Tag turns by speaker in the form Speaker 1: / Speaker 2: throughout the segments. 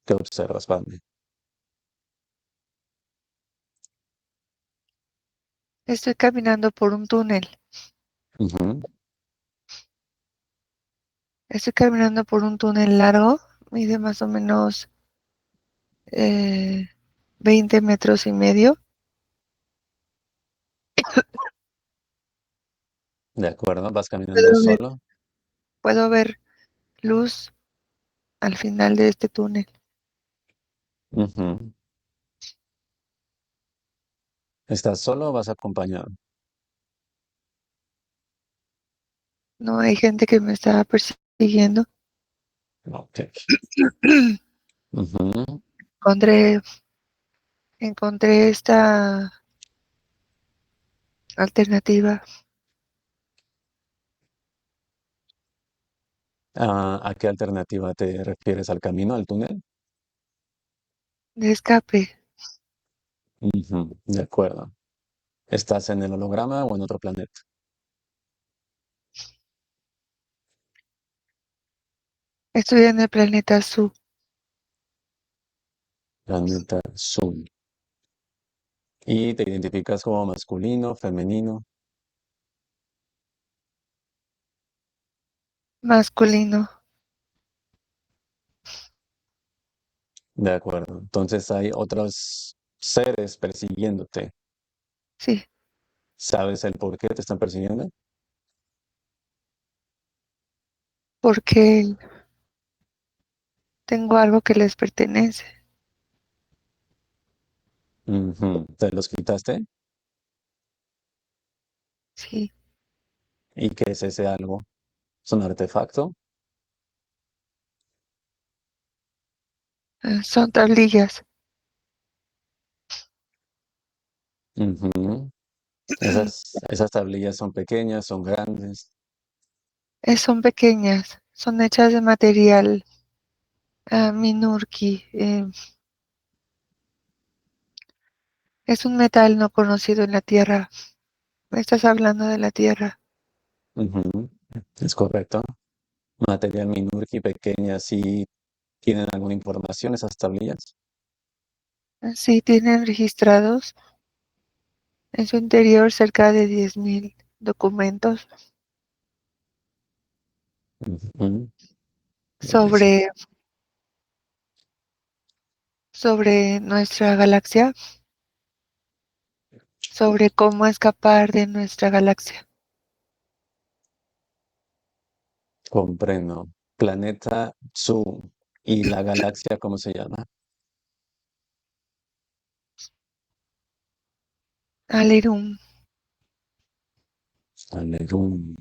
Speaker 1: ¿Qué observas, Fanny?
Speaker 2: Estoy caminando por un túnel.
Speaker 1: Ujú.
Speaker 2: Estoy caminando por un túnel largo, mide más o menos eh, 20 metros y medio.
Speaker 1: De acuerdo, vas caminando
Speaker 2: Puedo ver,
Speaker 1: solo.
Speaker 2: puedo ver luz al final de este túnel.
Speaker 1: Ujú. ¿Estás solo o vas acompañado?
Speaker 2: No hay gente que me está persiguiendo.
Speaker 1: Ok. Ujú.
Speaker 2: Encontré, encontré esta alternativa
Speaker 1: ¿A qué alternativa te refieres? ¿Al camino, al túnel?
Speaker 2: de escape.
Speaker 1: Ujú. De acuerdo. ¿Estás en el holograma o en otro planeta?
Speaker 2: Estoy en el planeta Su,
Speaker 1: Planeta Zoom. ¿Y te identificas como masculino, femenino?
Speaker 2: masculino.
Speaker 1: De acuerdo. Entonces hay otros seres persiguiéndote.
Speaker 2: Sí,
Speaker 1: ¿Sabes el por qué te están persiguiendo?
Speaker 2: porque tengo algo que les pertenece.
Speaker 1: Ujú. ¿Te los quitaste?
Speaker 2: Sí,
Speaker 1: ¿Y qué es ese algo? ¿Es un artefacto?
Speaker 2: son tablillas.
Speaker 1: Ujú. Esas tablillas son pequeñas, son grandes.
Speaker 2: Son pequeñas, son hechas de material minurki. Es un metal no conocido en la Tierra. Me estás hablando de la Tierra.
Speaker 1: Ujú. Es correcto. Material minúsculo y pequeña, ¿sí tienen alguna información esas tablillas?
Speaker 2: Sí, tienen registrados en su interior cerca de 10.000 documentos
Speaker 1: Ujú. Buenísimo.
Speaker 2: sobre, sobre nuestra galaxia, sobre cómo escapar de nuestra galaxia.
Speaker 1: Comprendo. Planeta Zoo. ¿Y la galaxia cómo se llama?
Speaker 2: Alirum,
Speaker 1: Alerum.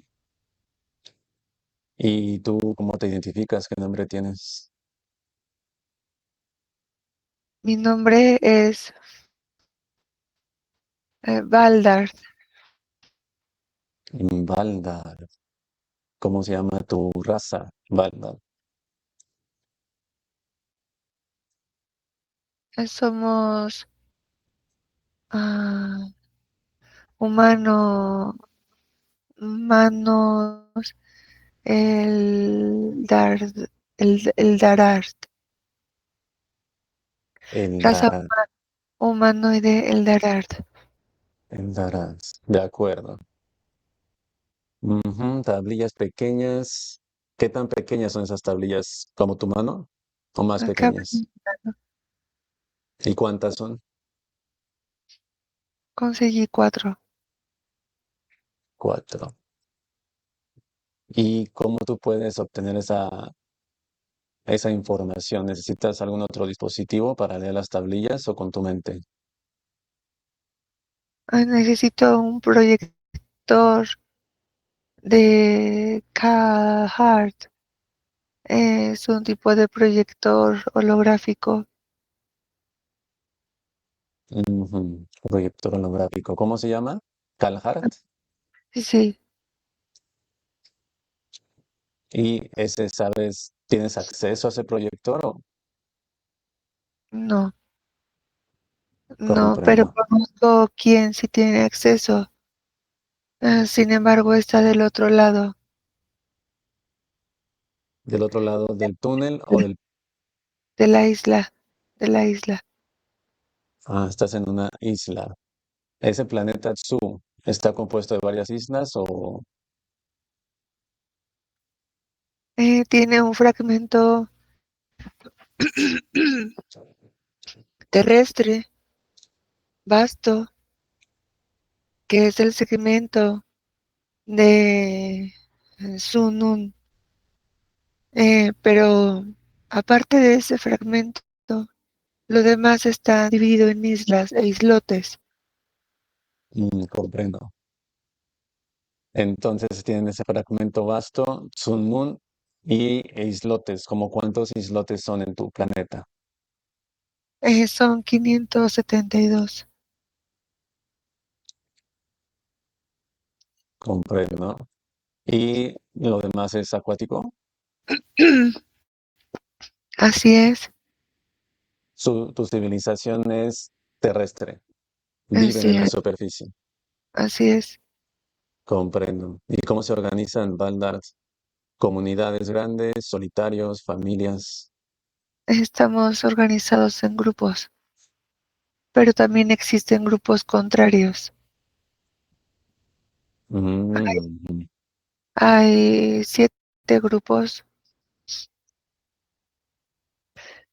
Speaker 1: ¿Y tú cómo te identificas? ¿Qué nombre tienes?
Speaker 2: mi nombre es Valdar.
Speaker 1: Valdar. ¿Cómo se llama tu raza? Valdar.
Speaker 2: Somos ah, humano, humanos, el dar, el Darart, raza
Speaker 1: Eldar.
Speaker 2: humanoide, el Darart.
Speaker 1: Eldarás. De acuerdo. Ujú. Tablillas pequeñas. ¿Qué tan pequeñas son esas tablillas? ¿Como tu mano? ¿O más
Speaker 2: Acá
Speaker 1: pequeñas? ¿Y cuántas son?
Speaker 2: conseguí 4.
Speaker 1: Cuatro. ¿Y cómo tú puedes obtener esa información? ¿Necesitas algún otro dispositivo para leer las tablillas o con tu mente?
Speaker 2: Necesito un proyector de Carhartt. Es un tipo de proyector holográfico.
Speaker 1: Ujú. Proyector holográfico. ¿Cómo se llama? Calhart.
Speaker 2: Sí, sí,
Speaker 1: ¿Y ese, sabes, tienes acceso a ese proyector o
Speaker 2: no, no, pero
Speaker 1: comprendo?
Speaker 2: conozco quién sí tiene acceso. Sin embargo, está del otro lado.
Speaker 1: ¿Del otro lado del túnel o del...
Speaker 2: de la isla, de la isla.
Speaker 1: Ah, estás en una isla. ¿Ese planeta Tsu está compuesto de varias islas o
Speaker 2: Tiene un fragmento terrestre vasto, que es el segmento de Sunun. Pero aparte de ese fragmento, lo demás está dividido en islas e islotes.
Speaker 1: comprendo? Entonces tienen ese fragmento vasto, Sun Moon e islotes. ¿Como cuántos islotes son en tu planeta?
Speaker 2: Son 572.
Speaker 1: Comprendo. ¿Y lo demás es acuático?
Speaker 2: Así es,
Speaker 1: Tu civilización es terrestre. Viven
Speaker 2: así
Speaker 1: en la
Speaker 2: es,
Speaker 1: superficie.
Speaker 2: así es.
Speaker 1: Comprendo. ¿Y cómo se organizan, Valdar? ¿Comunidades grandes, solitarios, familias?
Speaker 2: Estamos organizados en grupos, pero también existen grupos contrarios.
Speaker 1: Mm,
Speaker 2: Hay 7 grupos,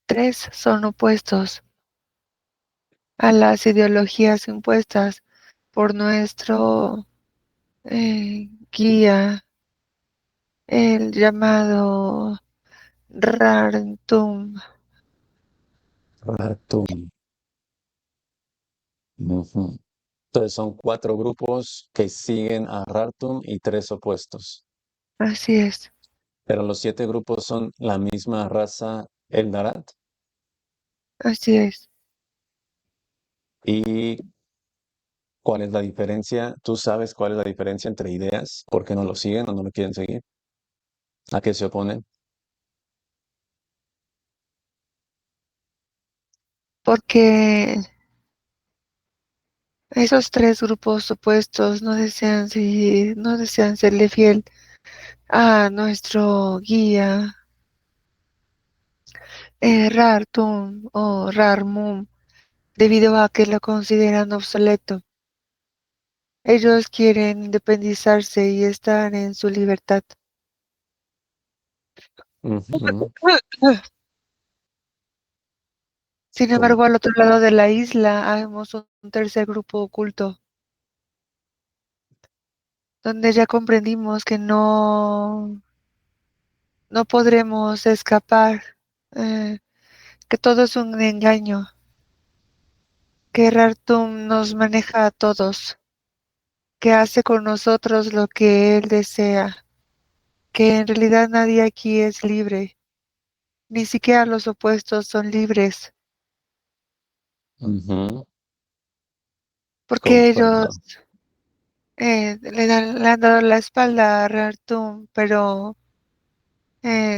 Speaker 2: 3 son opuestos a las ideologías impuestas por nuestro guía, el llamado Rartum.
Speaker 1: Ratum. Ujú. Entonces son cuatro grupos que siguen a Rartum y tres opuestos.
Speaker 2: Así es,
Speaker 1: Pero los siete grupos son la misma raza Eldarat.
Speaker 2: así es.
Speaker 1: ¿Y cuál es la diferencia? ¿Tú sabes cuál es la diferencia entre ideas? ¿Por qué no lo siguen o no lo quieren seguir? ¿A qué se oponen?
Speaker 2: Porque esos 3 grupos opuestos no desean serle fiel a nuestro guía, Rartum o Rarmum, debido a que lo consideran obsoleto. Ellos quieren independizarse y estar en su libertad.
Speaker 1: Ujú.
Speaker 2: Sin
Speaker 1: Com-
Speaker 2: embargo, al otro lado de la isla vemos un tercer grupo oculto, donde ya comprendimos que no podremos escapar, eh, que todo es un engaño, que Rartum nos maneja a todos, que hace con nosotros lo que él desea, que en realidad nadie aquí es libre, ni siquiera los opuestos son libres,
Speaker 1: Ujú.
Speaker 2: porque ellos
Speaker 1: Comprendo.
Speaker 2: le han dado la espalda a Rartum, pero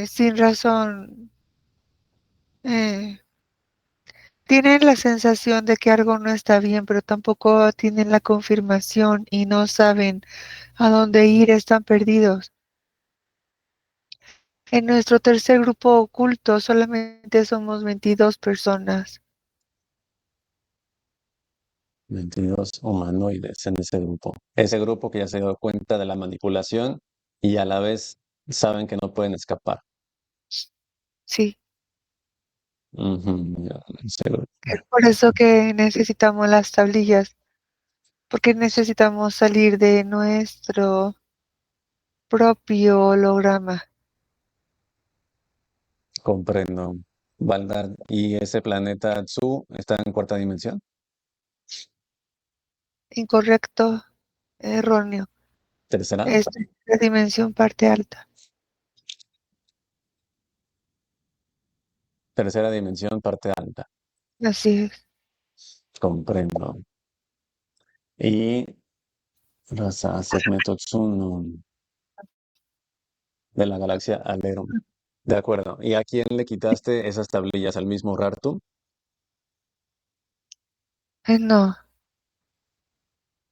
Speaker 2: sin razón. eh, Tienen la sensación de que algo no está bien, pero tampoco tienen la confirmación y no saben a dónde ir, están perdidos. En nuestro tercer grupo oculto solamente somos 22 personas.
Speaker 1: 22 humanoides en ese grupo. Ese grupo que ya se dio cuenta de la manipulación y a la vez saben que no pueden escapar.
Speaker 2: Sí,
Speaker 1: Ujú, ya, ese
Speaker 2: es
Speaker 1: grupo.
Speaker 2: por eso que necesitamos las tablillas, porque necesitamos salir de nuestro propio holograma.
Speaker 1: Comprendo. Valdar, ¿y ese planeta Tsu está en cuarta dimensión?
Speaker 2: Incorrecto, erróneo.
Speaker 1: ¿Tercera?
Speaker 2: Es la dimensión parte alta.
Speaker 1: Tercera dimensión, parte alta.
Speaker 2: Así es.
Speaker 1: Comprendo. Y raza segmento Tsuno de la galaxia Aleron. De acuerdo. ¿Y a quién le quitaste esas tablillas? ¿Al mismo Rartu?
Speaker 2: No,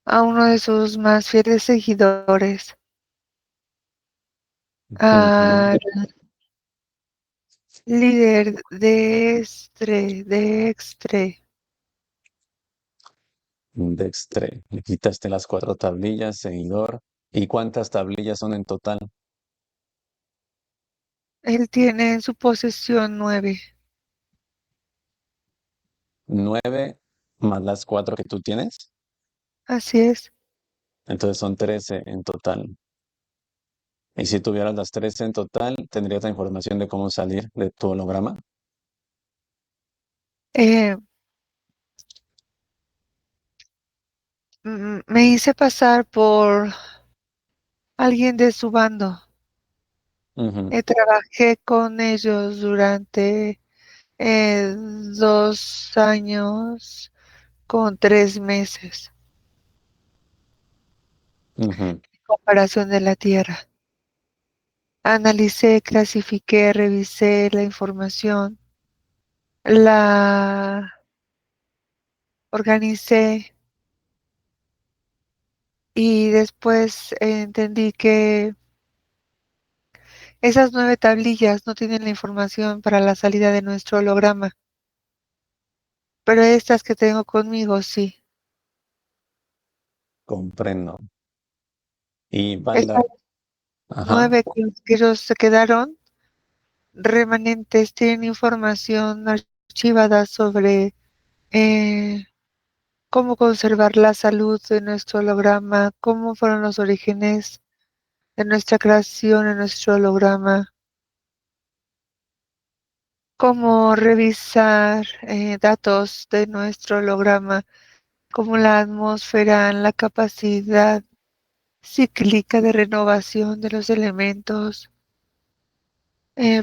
Speaker 2: a uno de sus más fieles seguidores,
Speaker 1: Ujú.
Speaker 2: a líder dextre.
Speaker 1: Dextre. Le quitaste las cuatro tablillas, seguidor. ¿Y cuántas tablillas son en total?
Speaker 2: Él tiene en su posesión 9.
Speaker 1: 9 más las cuatro que tú tienes.
Speaker 2: Así es.
Speaker 1: Entonces son 13 en total. Y si tuvieras las 13 en total, tendrías la información de cómo salir de tu holograma.
Speaker 2: Eh, Me hice pasar por alguien de su bando.
Speaker 1: Ujú,
Speaker 2: Trabajé con ellos durante 2 años con 3 meses,
Speaker 1: ujú,
Speaker 2: comparación de la Tierra. Analicé, clasifiqué, revisé la información, la organicé y después entendí que esas 9 tablillas no tienen la información para la salida de nuestro holograma, pero estas que tengo conmigo sí.
Speaker 1: comprendo. Y
Speaker 2: Estas
Speaker 1: Baldar, ajá,
Speaker 2: 9 que ellos se quedaron remanentes tienen información archivada sobre eh, cómo conservar la salud de nuestro holograma, cómo fueron los orígenes de nuestra creación en nuestro holograma, cómo revisar datos de nuestro holograma, como la atmósfera, la capacidad cíclica de renovación de los elementos,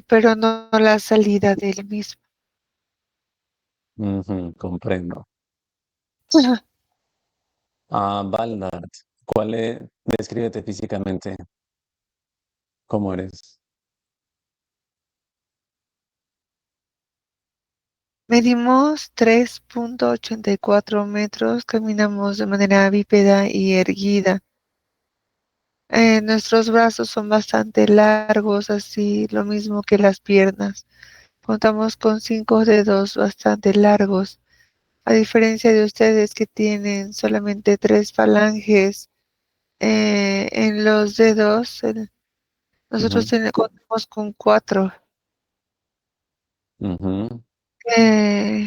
Speaker 2: pero no la salida del mismo.
Speaker 1: ujú, comprendo. Baldar, descríbete físicamente cómo eres.
Speaker 2: Medimos 3,84 metros, caminamos de manera bípeda y erguida. Nuestros brazos son bastante largos, así lo mismo que las piernas. Contamos con 5 dedos bastante largos, a diferencia de ustedes que tienen solamente 3 falanges en los dedos. Nosotros
Speaker 1: Ujú,
Speaker 2: contamos con 4.
Speaker 1: ujú,
Speaker 2: Eh,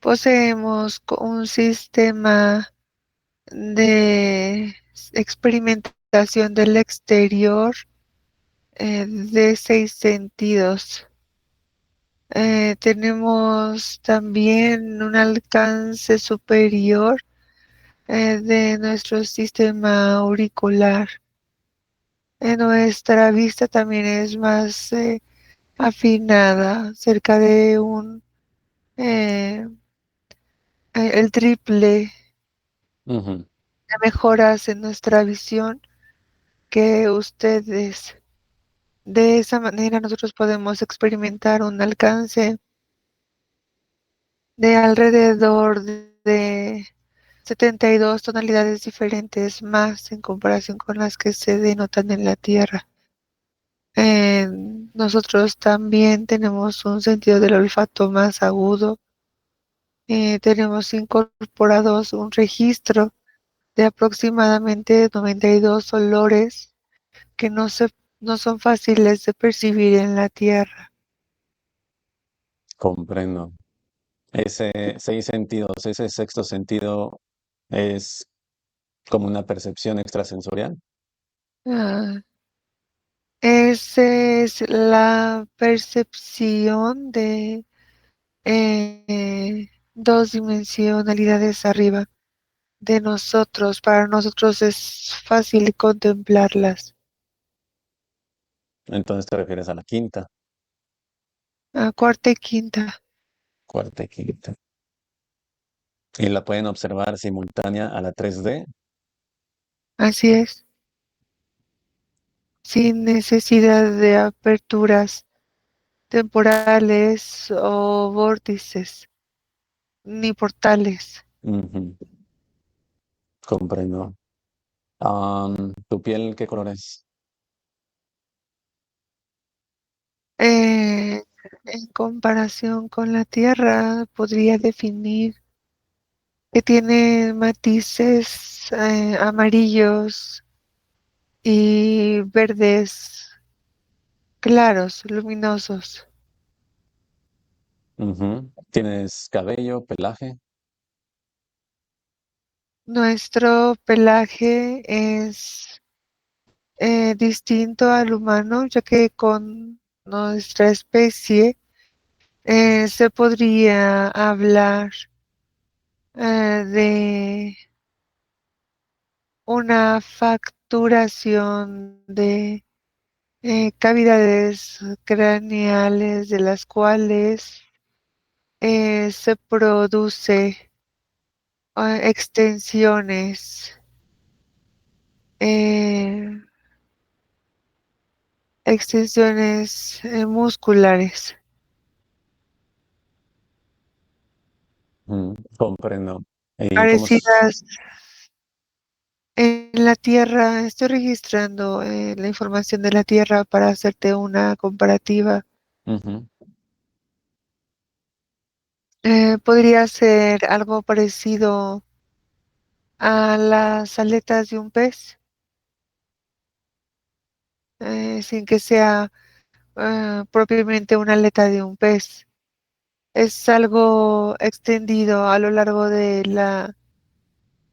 Speaker 2: Poseemos un sistema de experimentación del exterior de 6 sentidos. Tenemos también un alcance superior de nuestro sistema auricular. Nuestra vista también es más afinada, cerca de eh, el triple
Speaker 1: ujú.
Speaker 2: de mejoras en nuestra visión que ustedes. De esa manera nosotros podemos experimentar un alcance de alrededor de 72 tonalidades diferentes más en comparación con las que se denotan en la Tierra. Nosotros también tenemos un sentido del olfato más agudo. Tenemos incorporados un registro de aproximadamente 92 olores que no son fáciles de percibir en la Tierra.
Speaker 1: Comprendo. Ese seis sentidos, ese sexto sentido es como una percepción extrasensorial.
Speaker 2: Ah, Esa es la percepción de 2 dimensionalidades arriba de nosotros. Para nosotros es fácil contemplarlas.
Speaker 1: Entonces te refieres a la quinta,
Speaker 2: Cuarta y quinta,
Speaker 1: cuarta y quinta. Y la pueden observar simultánea a la 3D.
Speaker 2: así es, sin necesidad de aperturas temporales o vórtices, ni portales.
Speaker 1: Ujú, comprendo. ¿Tu piel qué color es?
Speaker 2: Eh, en comparación con la Tierra, podría definir que tiene matices amarillos y verdes claros, luminosos.
Speaker 1: Ujú. ¿Tienes cabello, pelaje?
Speaker 2: Nuestro pelaje es distinto al humano, ya que con nuestra especie se podría hablar de una facturación de cavidades craneales de las cuales se produce extensiones, eh, musculares
Speaker 1: Comprendo. ¿Y cómo
Speaker 2: parecidas en la Tierra. Estoy registrando la información de la Tierra para hacerte una comparativa.
Speaker 1: ujú.
Speaker 2: Podría ser algo parecido a las aletas de un pez, sin que sea propiamente una aleta de un pez. Es algo extendido a lo largo de la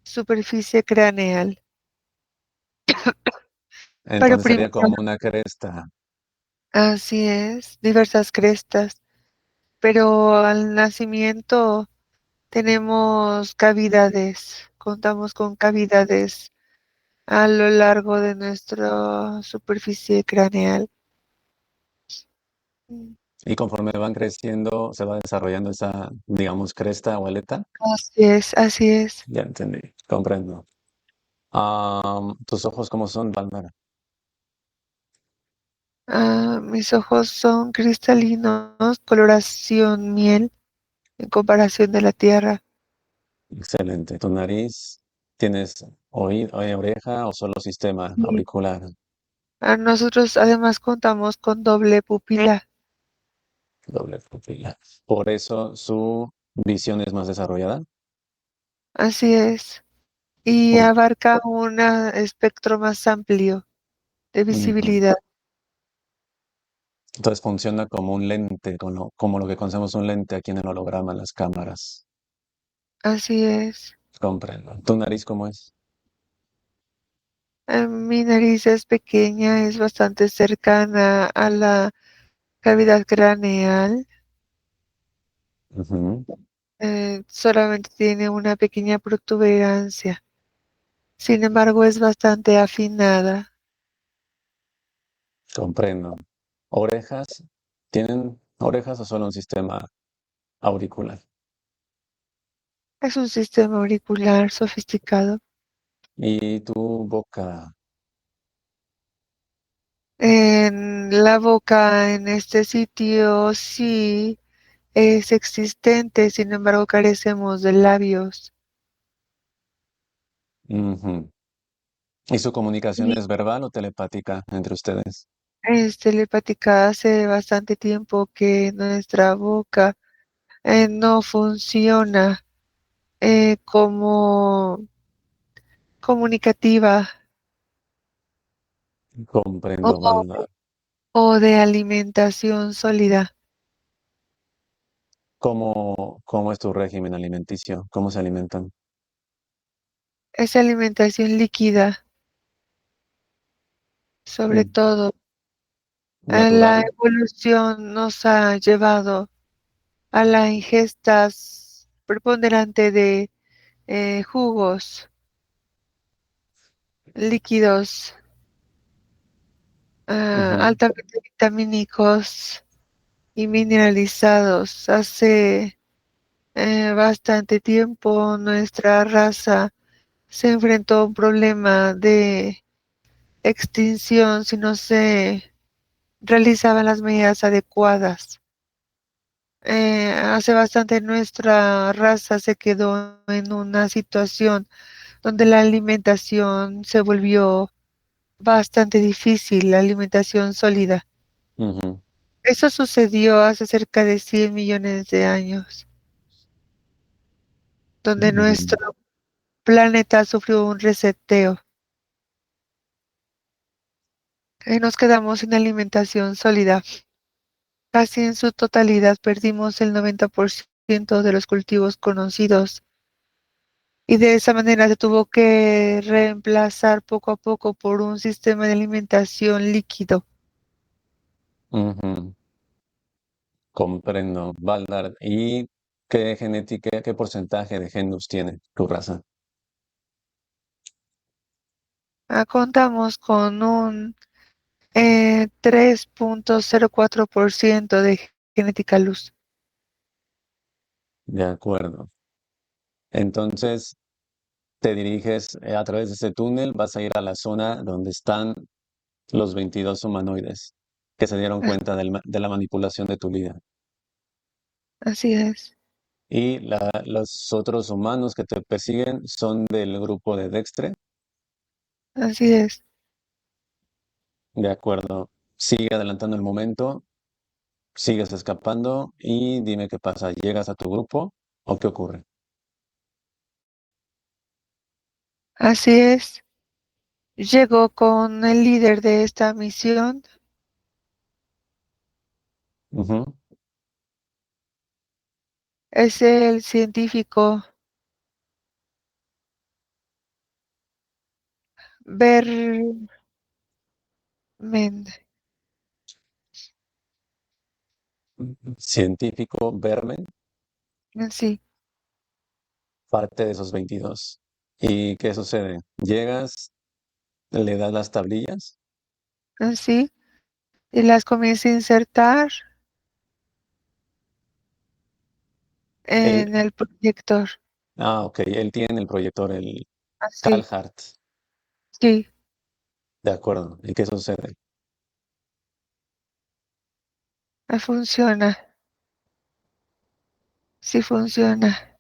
Speaker 2: superficie craneal. Pero
Speaker 1: Entonces sería
Speaker 2: primero,
Speaker 1: como una cresta.
Speaker 2: así es, diversas crestas, pero al nacimiento tenemos cavidades, contamos con cavidades a lo largo de nuestra superficie craneal. Mm,
Speaker 1: Y conforme van creciendo, se va desarrollando esa, digamos, cresta o aleta.
Speaker 2: Así es, así es.
Speaker 1: Ya entendí, comprendo. ¿Tus ojos cómo son, Valmar?
Speaker 2: Mis ojos son cristalinos, coloración miel en comparación de la Tierra.
Speaker 1: Excelente. ¿Tu nariz tienes oído, oreja o solo sistema
Speaker 2: Sí.
Speaker 1: auricular?
Speaker 2: Nosotros además contamos con doble pupila.
Speaker 1: Doble pupila. Por eso su visión es más desarrollada.
Speaker 2: Así es. Y
Speaker 1: Por-
Speaker 2: abarca un espectro más amplio de
Speaker 1: Ujú.
Speaker 2: visibilidad.
Speaker 1: Entonces funciona como un lente, como lo que conocemos un lente aquí en el holograma, en las cámaras.
Speaker 2: Así es.
Speaker 1: Comprendo. ¿Tu nariz cómo es?
Speaker 2: Mi nariz es pequeña, es bastante cercana a la cavidad craneal.
Speaker 1: Ujú.
Speaker 2: Solamente tiene una pequeña protuberancia. Sin embargo, es bastante afinada.
Speaker 1: Comprendo. ¿Orejas? ¿Tienen orejas o solo un sistema auricular?
Speaker 2: Es un sistema auricular sofisticado.
Speaker 1: ¿Y tu boca?
Speaker 2: En la boca, en este sitio, sí es existente, sin embargo, carecemos de labios.
Speaker 1: Ujú. ¿Y su comunicación
Speaker 2: Y
Speaker 1: es verbal o telepática entre ustedes?
Speaker 2: es telepática. Hace bastante tiempo que nuestra boca no funciona como comunicativa o,
Speaker 1: Comprendo, Valda.
Speaker 2: o de alimentación sólida.
Speaker 1: ¿Cómo es tu régimen alimenticio? ¿Cómo se alimentan?
Speaker 2: Es alimentación líquida, sobre
Speaker 1: Mm,
Speaker 2: todo. La
Speaker 1: ¿natural?
Speaker 2: evolución nos ha llevado a la ingesta preponderante de jugos líquidos
Speaker 1: Ujú.
Speaker 2: altamente vitamínicos y mineralizados. Hace bastante tiempo nuestra raza se enfrentó a un problema de extinción si no se realizaban las medidas adecuadas. Hace bastante nuestra raza se quedó en una situación donde la alimentación se volvió bastante difícil, la alimentación sólida.
Speaker 1: Ujú.
Speaker 2: Eso sucedió hace cerca de 100 millones de años, donde
Speaker 1: Mm,
Speaker 2: nuestro planeta sufrió un reseteo. Nos quedamos sin alimentación sólida. Casi en su totalidad perdimos el 90% de los cultivos conocidos y de esa manera se tuvo que reemplazar poco a poco por un sistema de alimentación líquido.
Speaker 1: ujú. Comprendo, Baldar. ¿Y qué genética, qué porcentaje de genus tiene tu raza?
Speaker 2: Contamos con un 3,04% de genética luz.
Speaker 1: De acuerdo. Entonces, te diriges a través de ese túnel, vas a ir a la zona donde están los 22 humanoides que se dieron
Speaker 2: Ah,
Speaker 1: cuenta de la manipulación de tu líder.
Speaker 2: así es,
Speaker 1: Y los otros humanos que te persiguen son del grupo de Dextre.
Speaker 2: así es.
Speaker 1: De acuerdo. Sigue adelantando el momento, sigues escapando y dime qué pasa. ¿Llegas a tu grupo o qué ocurre?
Speaker 2: Así es. Llegó con el líder de esta misión,
Speaker 1: Ujú.
Speaker 2: es el científico Bermen.
Speaker 1: Científico Vermen,
Speaker 2: Sí,
Speaker 1: parte de esos 22. ¿Y qué sucede? Llegas, le das las tablillas.
Speaker 2: sí, y las comienza a insertar
Speaker 1: Él,
Speaker 2: en el proyector.
Speaker 1: ok, él tiene el proyector, el
Speaker 2: Así,
Speaker 1: Calhart.
Speaker 2: sí,
Speaker 1: De acuerdo. ¿Y qué sucede?
Speaker 2: funciona, sí funciona.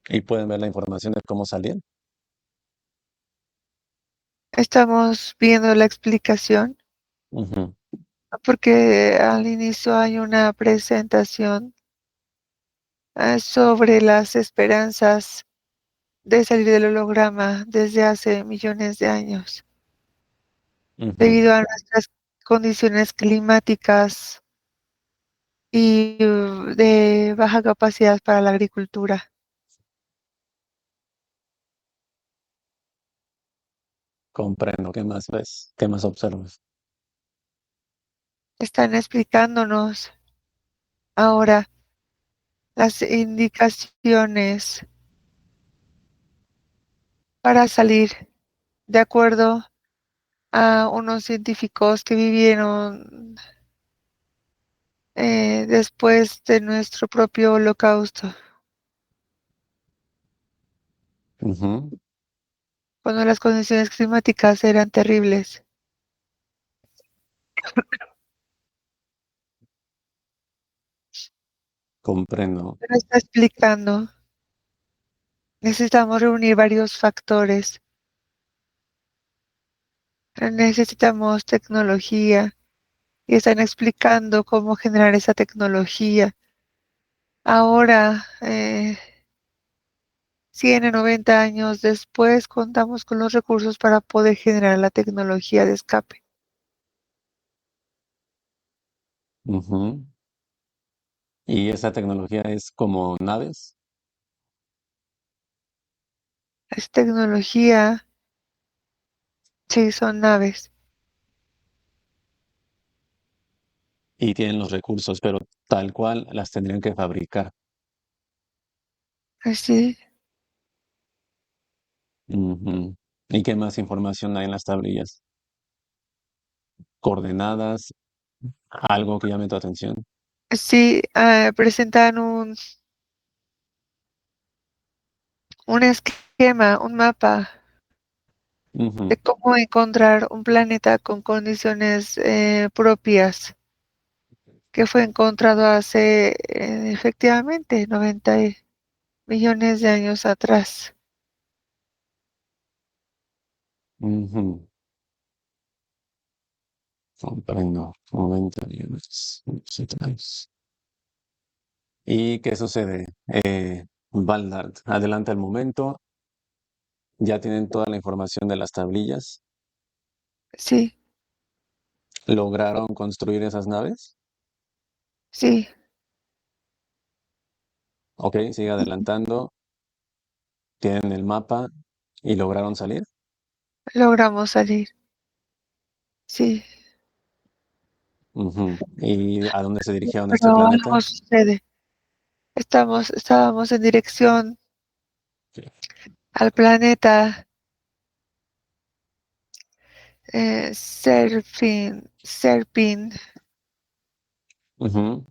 Speaker 1: Y pueden ver la información de cómo salían.
Speaker 2: Estamos viendo la explicación
Speaker 1: Ujú,
Speaker 2: porque al inicio hay una presentación sobre las esperanzas de salir del holograma desde hace millones de años,
Speaker 1: ujú.
Speaker 2: debido a nuestras condiciones climáticas y de baja capacidad para la agricultura.
Speaker 1: Comprendo. ¿Qué más ves? ¿Qué más observas?
Speaker 2: Están explicándonos ahora las indicaciones para salir de acuerdo a unos científicos que vivieron después de nuestro propio holocausto,
Speaker 1: Ujú.
Speaker 2: cuando las condiciones climáticas eran terribles.
Speaker 1: Comprendo.
Speaker 2: Pero está explicando, necesitamos reunir varios factores, necesitamos tecnología y están explicando cómo generar esa tecnología. Ahora, 100 o 90 años después, contamos con los recursos para poder generar la tecnología de escape.
Speaker 1: Ujú. ¿Y esa tecnología es como naves?
Speaker 2: Es tecnología, sí, son naves.
Speaker 1: Y tienen los recursos, pero tal cual las tendrían que fabricar.
Speaker 2: Así,
Speaker 1: Ujú. ¿Y qué más información hay en las tablillas? ¿Coordenadas? ¿Algo que llame tu atención?
Speaker 2: sí, presentan un esquema, un mapa
Speaker 1: Ujú,
Speaker 2: de cómo encontrar un planeta con condiciones propias, que fue encontrado hace efectivamente 90 millones de años atrás.
Speaker 1: ujú. Comprendo. 90 millones. ¿Y qué sucede? Baldard, adelanta el momento. Ya tienen toda la información de las tablillas.
Speaker 2: Sí,
Speaker 1: ¿Lograron construir esas naves?
Speaker 2: sí,
Speaker 1: Ok, sigue adelantando. Tienen el mapa y lograron salir.
Speaker 2: logramos salir. Sí,
Speaker 1: Ujú. ¿Y a dónde se dirigieron a este
Speaker 2: pero
Speaker 1: planeta?
Speaker 2: algo sucede. Estábamos en dirección al planeta Serpin,
Speaker 1: Ujú.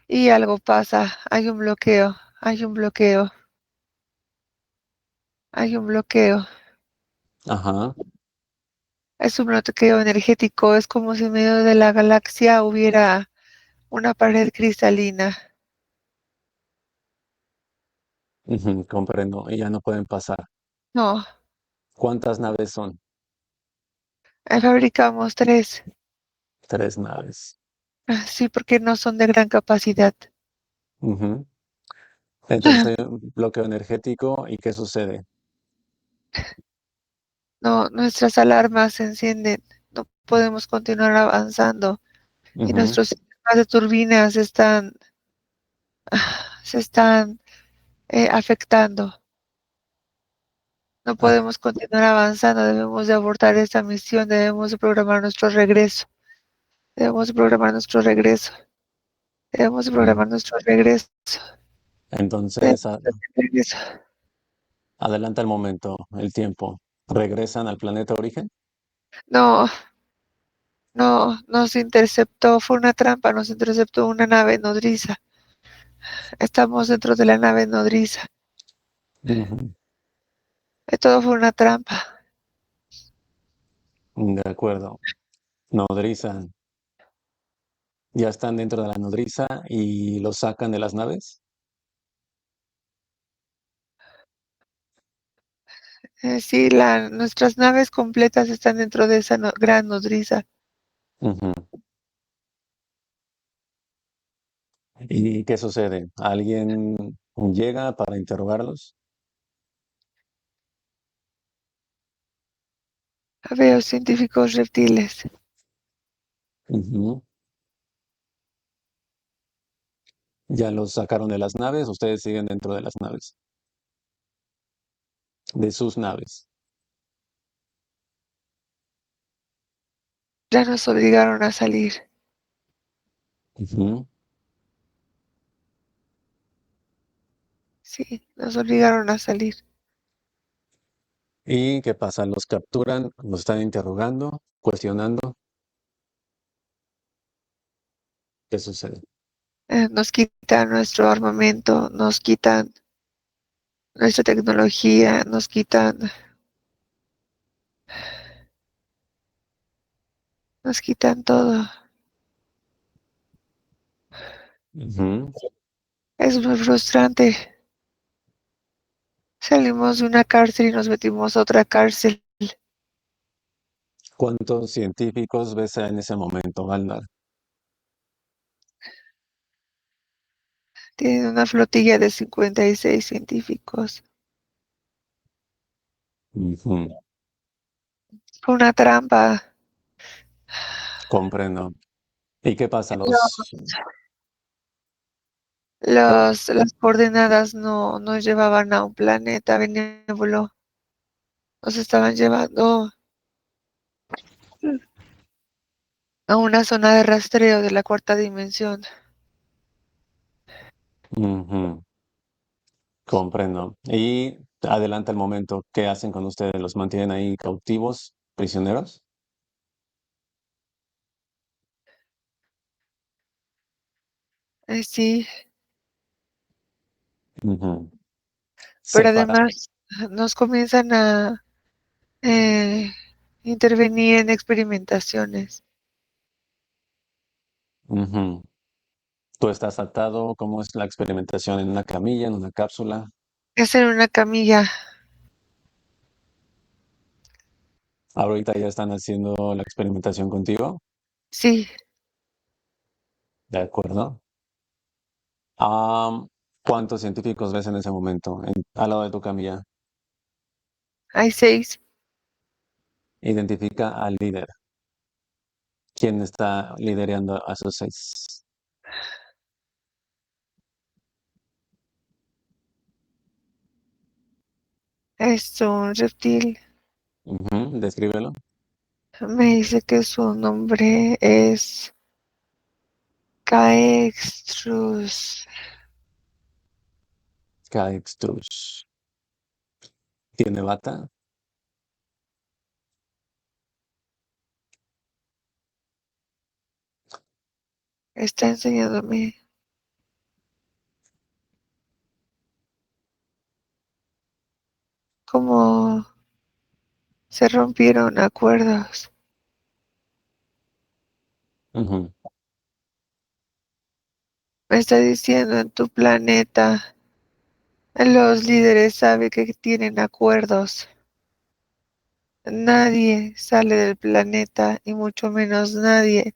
Speaker 2: y algo pasa. Hay un bloqueo.
Speaker 1: Ajá.
Speaker 2: Es un bloqueo energético. Es como si en medio de la galaxia hubiera una pared cristalina.
Speaker 1: Ujú, comprendo. Y ya no pueden pasar.
Speaker 2: No,
Speaker 1: ¿Cuántas naves son?
Speaker 2: fabricamos tres.
Speaker 1: Tres naves.
Speaker 2: Sí, porque no son de gran capacidad.
Speaker 1: Ujú. Entonces hay un bloqueo energético. ¿Y qué sucede?
Speaker 2: No, nuestras alarmas se encienden. No podemos continuar avanzando y
Speaker 1: Ujú.
Speaker 2: nuestros sistemas de turbinas se están afectando. No
Speaker 1: Ah,
Speaker 2: podemos continuar avanzando. Debemos de abortar esta misión. Debemos de programar nuestro regreso. Debemos de programar nuestro regreso. Debemos de
Speaker 1: mm.
Speaker 2: programar nuestro regreso. Debemos
Speaker 1: Entonces,
Speaker 2: de regreso.
Speaker 1: adelanta el momento, el tiempo. ¿Regresan al planeta origen?
Speaker 2: No, no, nos interceptó. Fue una trampa. Nos interceptó una nave nodriza. Estamos dentro de la nave nodriza.
Speaker 1: Ujú.
Speaker 2: Todo fue una trampa.
Speaker 1: De acuerdo. Nodriza. ¿Ya están dentro de la nodriza y los sacan de las naves?
Speaker 2: Sí, nuestras naves completas están dentro de esa gran nodriza.
Speaker 1: Ujú. ¿Y qué sucede? ¿Alguien llega para interrogarlos?
Speaker 2: Veo científicos reptiles.
Speaker 1: Ujú. Ya los sacaron de las naves, ustedes siguen dentro de las naves, de sus naves.
Speaker 2: Ya nos obligaron a salir.
Speaker 1: Ujú.
Speaker 2: Sí, nos obligaron a salir.
Speaker 1: ¿Y qué pasa? Los capturan, los están interrogando, cuestionando. ¿Qué sucede?
Speaker 2: Nos quitan nuestro armamento, nos quitan nuestra tecnología, nos quitan todo.
Speaker 1: Ujú.
Speaker 2: Es muy frustrante. Salimos de una cárcel y nos metimos a otra cárcel.
Speaker 1: ¿Cuántos científicos ves en ese momento, Valdar?
Speaker 2: Tienen una flotilla de 56 científicos.
Speaker 1: Ujú.
Speaker 2: Fue una trampa.
Speaker 1: Comprendo. ¿Y qué pasa?
Speaker 2: Las coordenadas no nos llevaban a un planeta benévolo, nos estaban llevando a una zona de rastreo de la cuarta dimensión.
Speaker 1: Ujú. Comprendo. Y adelanta el momento. ¿Qué hacen con ustedes? ¿Los mantienen ahí cautivos, prisioneros?
Speaker 2: Sí,
Speaker 1: Ujú.
Speaker 2: pero
Speaker 1: Separa.
Speaker 2: además nos comienzan a eh, intervenir en experimentaciones.
Speaker 1: Ujú. Tú estás atado. ¿Cómo es la experimentación? ¿En una camilla, en una cápsula?
Speaker 2: Es en una camilla.
Speaker 1: Ahorita ya están haciendo la experimentación contigo,
Speaker 2: Sí,
Speaker 1: ¿de acuerdo? Am, ¿Cuántos científicos ves en ese momento al lado de tu camilla?
Speaker 2: hay 6.
Speaker 1: Identifica al líder. ¿Quién está liderando a esos 6?
Speaker 2: Es un reptil.
Speaker 1: Ujú, descríbelo.
Speaker 2: Me dice que su nombre es Caextrus.
Speaker 1: Caextrus. ¿Tiene bata?
Speaker 2: Está enseñándome cómo se rompieron acuerdos.
Speaker 1: Ujú,
Speaker 2: Me está diciendo en tu planeta, los líderes saben que tienen acuerdos. Nadie sale del planeta y mucho menos nadie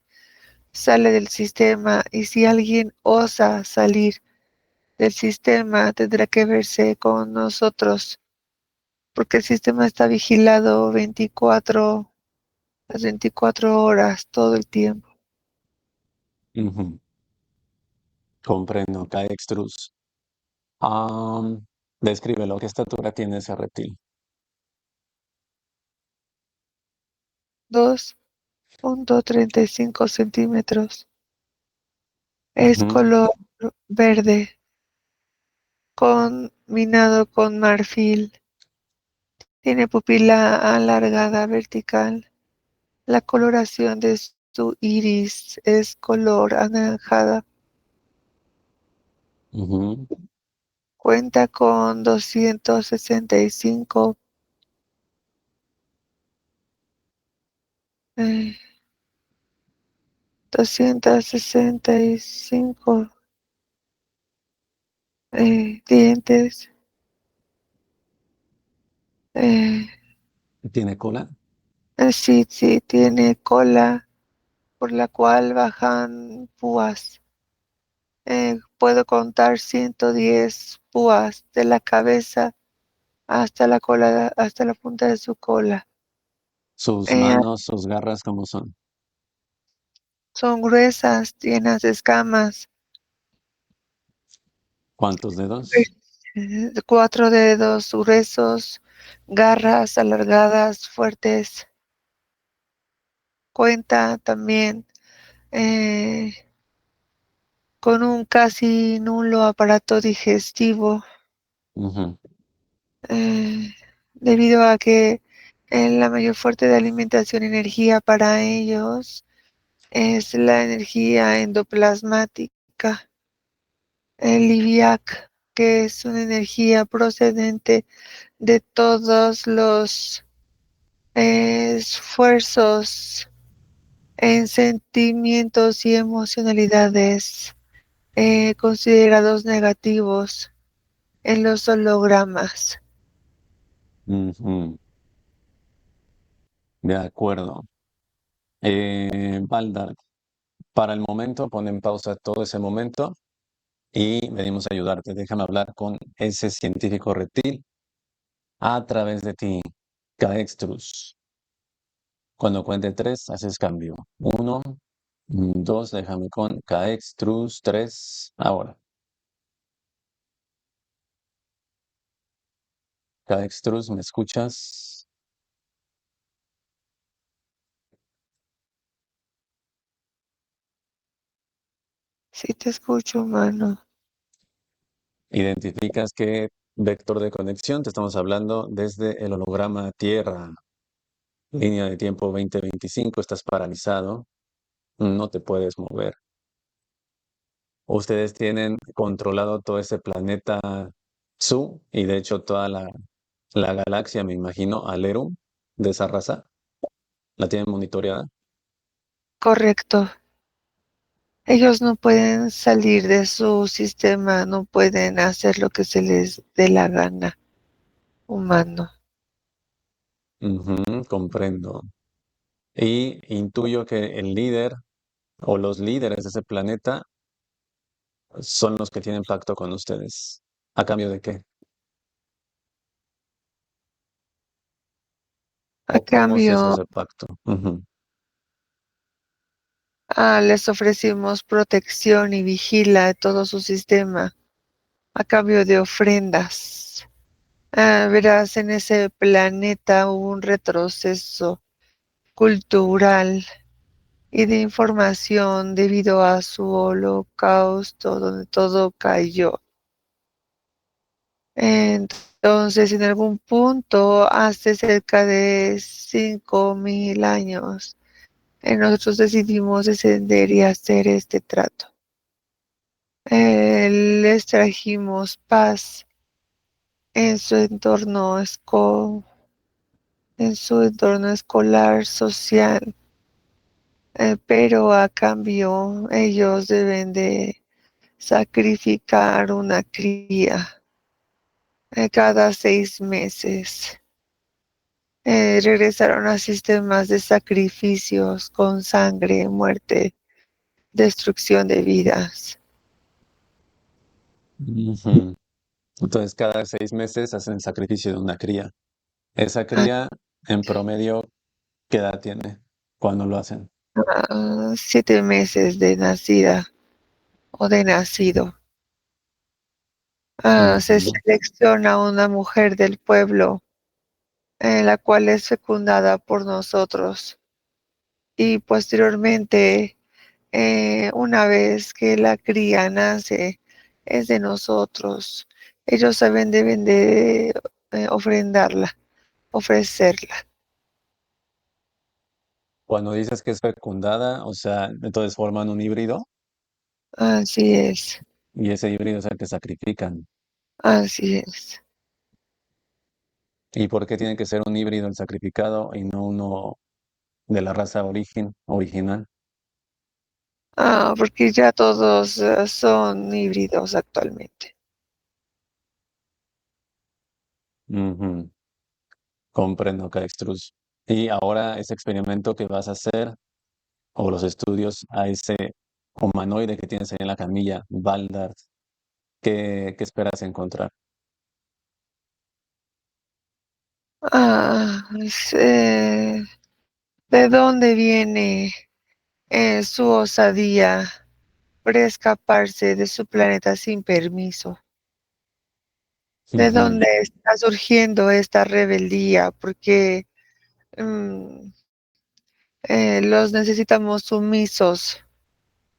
Speaker 2: sale del sistema. Y si alguien osa salir del sistema, tendrá que verse con nosotros, porque el sistema está vigilado las 24 horas, todo el tiempo.
Speaker 1: ujú. Comprendo, Caextrus. Am, descríbelo. ¿Qué estatura tiene ese reptil?
Speaker 2: 2,35 centímetros. Es
Speaker 1: Ujú,
Speaker 2: color verde, combinado con marfil. Tiene pupila alargada vertical. La coloración de su iris es color anaranjada.
Speaker 1: ujú.
Speaker 2: Cuenta con 265 eh, 265 dientes. Eh,
Speaker 1: ¿Tiene cola?
Speaker 2: sí, sí, tiene cola por la cual bajan púas. Puedo contar 110 púas de la cabeza hasta la cola, hasta la punta de su cola.
Speaker 1: ¿Sus
Speaker 2: Eh,
Speaker 1: manos, sus garras, cómo son?
Speaker 2: Son gruesas, llenas de escamas.
Speaker 1: ¿Cuántos dedos?
Speaker 2: 4 dedos gruesos, garras alargadas, fuertes. Cuenta también eh, con un casi nulo aparato digestivo,
Speaker 1: Ujú,
Speaker 2: debido a que la mayor fuente de alimentación y energía para ellos es la energía endoplasmática, el IVIAC, que es una energía procedente de todos los esfuerzos en sentimientos y emocionalidades considerados negativos en los hologramas.
Speaker 1: ujú. De acuerdo. Baldar, para el momento, pon en pausa todo ese momento y venimos a ayudarte. Déjame hablar con ese científico reptil a través de ti, Caextrus. Cuando cuente tres, haces cambio. Uno, dos, déjame con Caextrus, tres, ahora. Caextrus, ¿me escuchas?
Speaker 2: Si te escucho, humano.
Speaker 1: ¿Identificas qué vector de conexión? Te estamos hablando desde el holograma Tierra. Línea de tiempo 2025, estás paralizado, no te puedes mover. Ustedes tienen controlado todo ese planeta Su y de hecho toda la galaxia, me imagino, Alerum, de esa raza, la tienen monitoreada.
Speaker 2: Correcto. Ellos no pueden salir de su sistema, no pueden hacer lo que se les dé la gana, humano.
Speaker 1: comprendo. Y intuyo que el líder o los líderes de ese planeta son los que tienen pacto con ustedes. ¿A cambio de qué?
Speaker 2: A
Speaker 1: ¿O cómo se hizo
Speaker 2: cambio,
Speaker 1: ese pacto? Ujú.
Speaker 2: les ofrecimos protección y vigila de todo su sistema a cambio de ofrendas. Verás, en ese planeta hubo un retroceso cultural y de información debido a su holocausto, donde todo cayó. Entonces, en algún punto, hace cerca de 5.000 años, nosotros decidimos descender y hacer este trato. Les trajimos paz en su entorno en su entorno escolar, social, pero a cambio ellos deben de sacrificar una cría cada 6 meses. Regresaron a sistemas de sacrificios con sangre, muerte, destrucción de vidas.
Speaker 1: Ujú. Entonces, cada 6 meses hacen el sacrificio de una cría. Esa
Speaker 2: A,
Speaker 1: cría, en promedio, ¿qué edad tiene cuando lo hacen?
Speaker 2: a 7 meses de nacida o de nacido. Se
Speaker 1: Ujú.
Speaker 2: selecciona una mujer del pueblo, la cual es fecundada por nosotros. Y posteriormente, una vez que la cría nace, es de nosotros. Ellos saben, deben de ofrendarla, ofrecerla.
Speaker 1: Cuando dices que es fecundada, o sea, entonces forman un híbrido
Speaker 2: Así es,
Speaker 1: y ese híbrido es el que sacrifican.
Speaker 2: así es.
Speaker 1: ¿Y por qué tiene que ser un híbrido el sacrificado y no uno de la raza original?
Speaker 2: Porque ya todos son híbridos actualmente.
Speaker 1: Ujú. Comprendo, Calextrus. Y ahora ese experimento que vas a hacer, o los estudios a ese humanoide que tienes ahí en la camilla, Baldar, ¿qué esperas encontrar?
Speaker 2: ¿De dónde viene su osadía para escaparse de su planeta sin permiso? ¿De
Speaker 1: Ujú.
Speaker 2: dónde está surgiendo esta rebeldía? Porque mm, los necesitamos sumisos,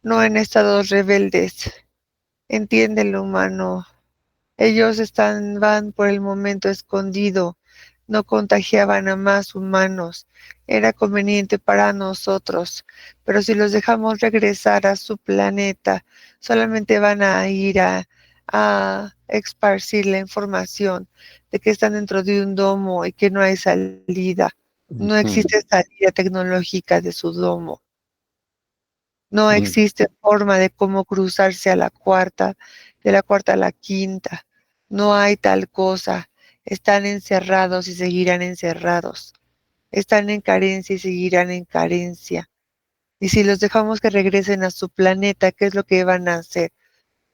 Speaker 2: no en estados rebeldes. Entiende, humano. Ellos van por el momento escondido, no contagiaban a más humanos. Era conveniente para nosotros, pero si los dejamos regresar a su planeta, solamente van a ir a esparcir la información de que están dentro de un domo y que no hay salida. No
Speaker 1: Ujú.
Speaker 2: existe salida tecnológica de su domo. No
Speaker 1: Mm.
Speaker 2: existe forma de cómo cruzarse a la cuarta, de la cuarta a la quinta. No hay tal cosa. Están encerrados y seguirán encerrados. Están en carencia y seguirán en carencia. Y si los dejamos que regresen a su planeta, ¿qué es lo que van a hacer?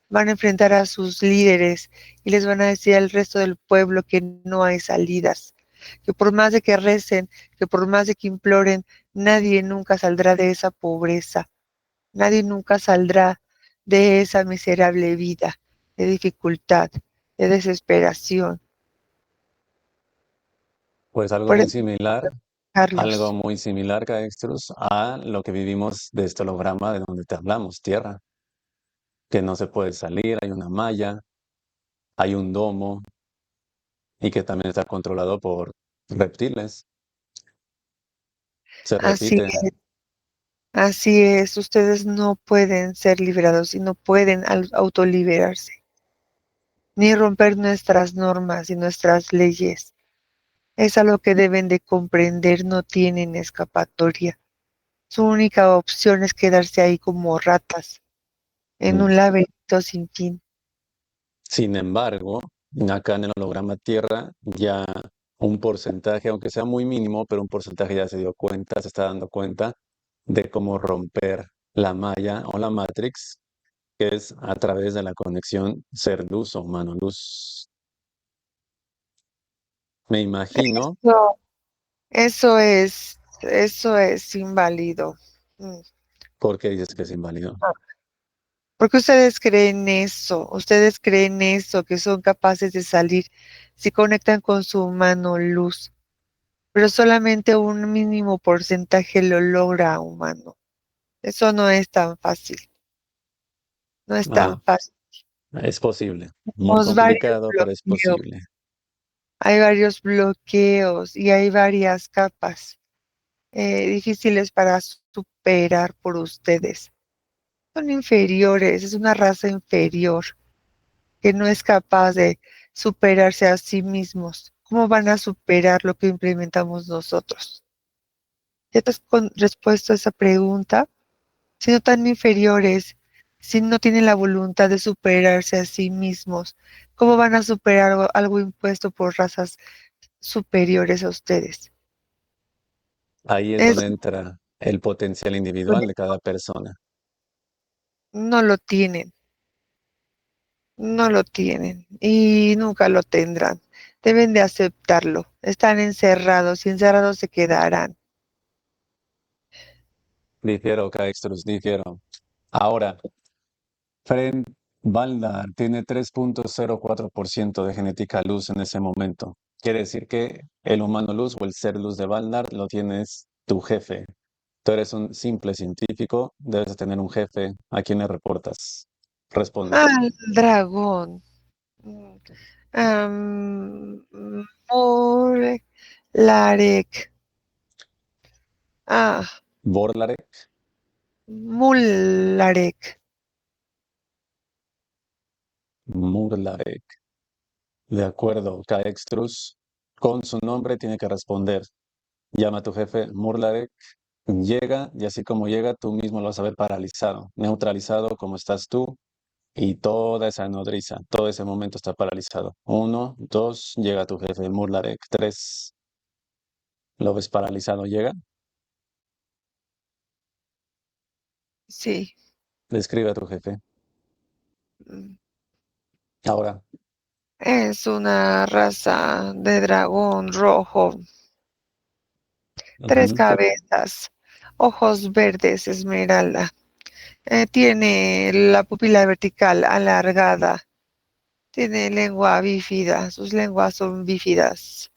Speaker 2: Van a enfrentar a sus líderes y les van a decir al resto del pueblo que no hay salidas, que por más de que recen, que por más de que imploren, nadie nunca saldrá de esa pobreza. Nadie nunca saldrá de esa miserable vida de dificultad, de desesperación.
Speaker 1: Pues
Speaker 2: Por eso,
Speaker 1: algo
Speaker 2: Carlos,
Speaker 1: muy similar, Calextrus, a lo que vivimos de este holograma de donde te hablamos, Tierra, que no se puede salir, hay una malla, hay un domo y que también está controlado por reptiles. Se
Speaker 2: así
Speaker 1: repite.
Speaker 2: es, así es. Ustedes no pueden ser liberados y no pueden autoliberarse, ni romper nuestras normas y nuestras leyes. Es algo que deben de comprender, no tienen escapatoria. Su única opción es quedarse ahí como ratas en
Speaker 1: Mm.
Speaker 2: un laberinto sin fin.
Speaker 1: Sin embargo, acá en el holograma Tierra, ya un porcentaje, aunque sea muy mínimo, pero un porcentaje ya se dio cuenta, se está dando cuenta de cómo romper la malla o la matrix, que es a través de la conexión ser luz o humano luz. Me imagino,
Speaker 2: No, eso es inválido. Mm.
Speaker 1: ¿por qué dices que es inválido?
Speaker 2: Porque ustedes creen eso, que son capaces de salir si conectan con su mano luz, pero solamente un mínimo porcentaje lo logra humano. Eso no es tan fácil, no es
Speaker 1: Ah,
Speaker 2: tan fácil.
Speaker 1: es posible. Muy
Speaker 2: Tenemos varios
Speaker 1: complicado, pero es
Speaker 2: bloqueos,
Speaker 1: posible.
Speaker 2: hay varios bloqueos y hay varias capas difíciles para superar por ustedes. Son inferiores, es una raza inferior que no es capaz de superarse a sí mismos. ¿Cómo van a superar lo que implementamos nosotros? ¿Ya te has respuesto a esa pregunta? Si no tan inferiores, si no tienen la voluntad de superarse a sí mismos, ¿cómo van a superar algo impuesto por razas superiores a ustedes?
Speaker 1: Ahí es
Speaker 2: Es,
Speaker 1: donde entra el potencial individual de cada persona.
Speaker 2: no lo tienen, no lo tienen y nunca lo tendrán. Deben de aceptarlo. Están encerrados y encerrados se quedarán.
Speaker 1: Difiero, Caextrus, difiero. Ahora, Fred Valdar tiene 3,04% de genética luz en ese momento. Quiere decir que el humano luz o el ser luz de Valdar lo tienes tu jefe. Tú eres un simple científico, debes de tener un jefe a quien le reportas. Responde.
Speaker 2: Al dragón. Mm, am, Larek. Ah,
Speaker 1: Borlarek,
Speaker 2: Mularek.
Speaker 1: Murlarek. De acuerdo, Caextrus. Con su nombre tiene que responder. Llama a tu jefe Murlarek. Llega y así como llega, tú mismo lo vas a ver paralizado, neutralizado como estás tú y toda esa nodriza, todo ese momento está paralizado. Uno, dos, llega tu jefe Murlarek. Tres, lo ves paralizado, llega.
Speaker 2: Sí.
Speaker 1: Describe a tu jefe.
Speaker 2: Mm.
Speaker 1: Ahora,
Speaker 2: Es una raza de dragón rojo, tres
Speaker 1: ujú,
Speaker 2: cabezas, ojos verdes esmeralda. Tiene la pupila vertical alargada, tiene lengua bífida, sus lenguas son bífidas.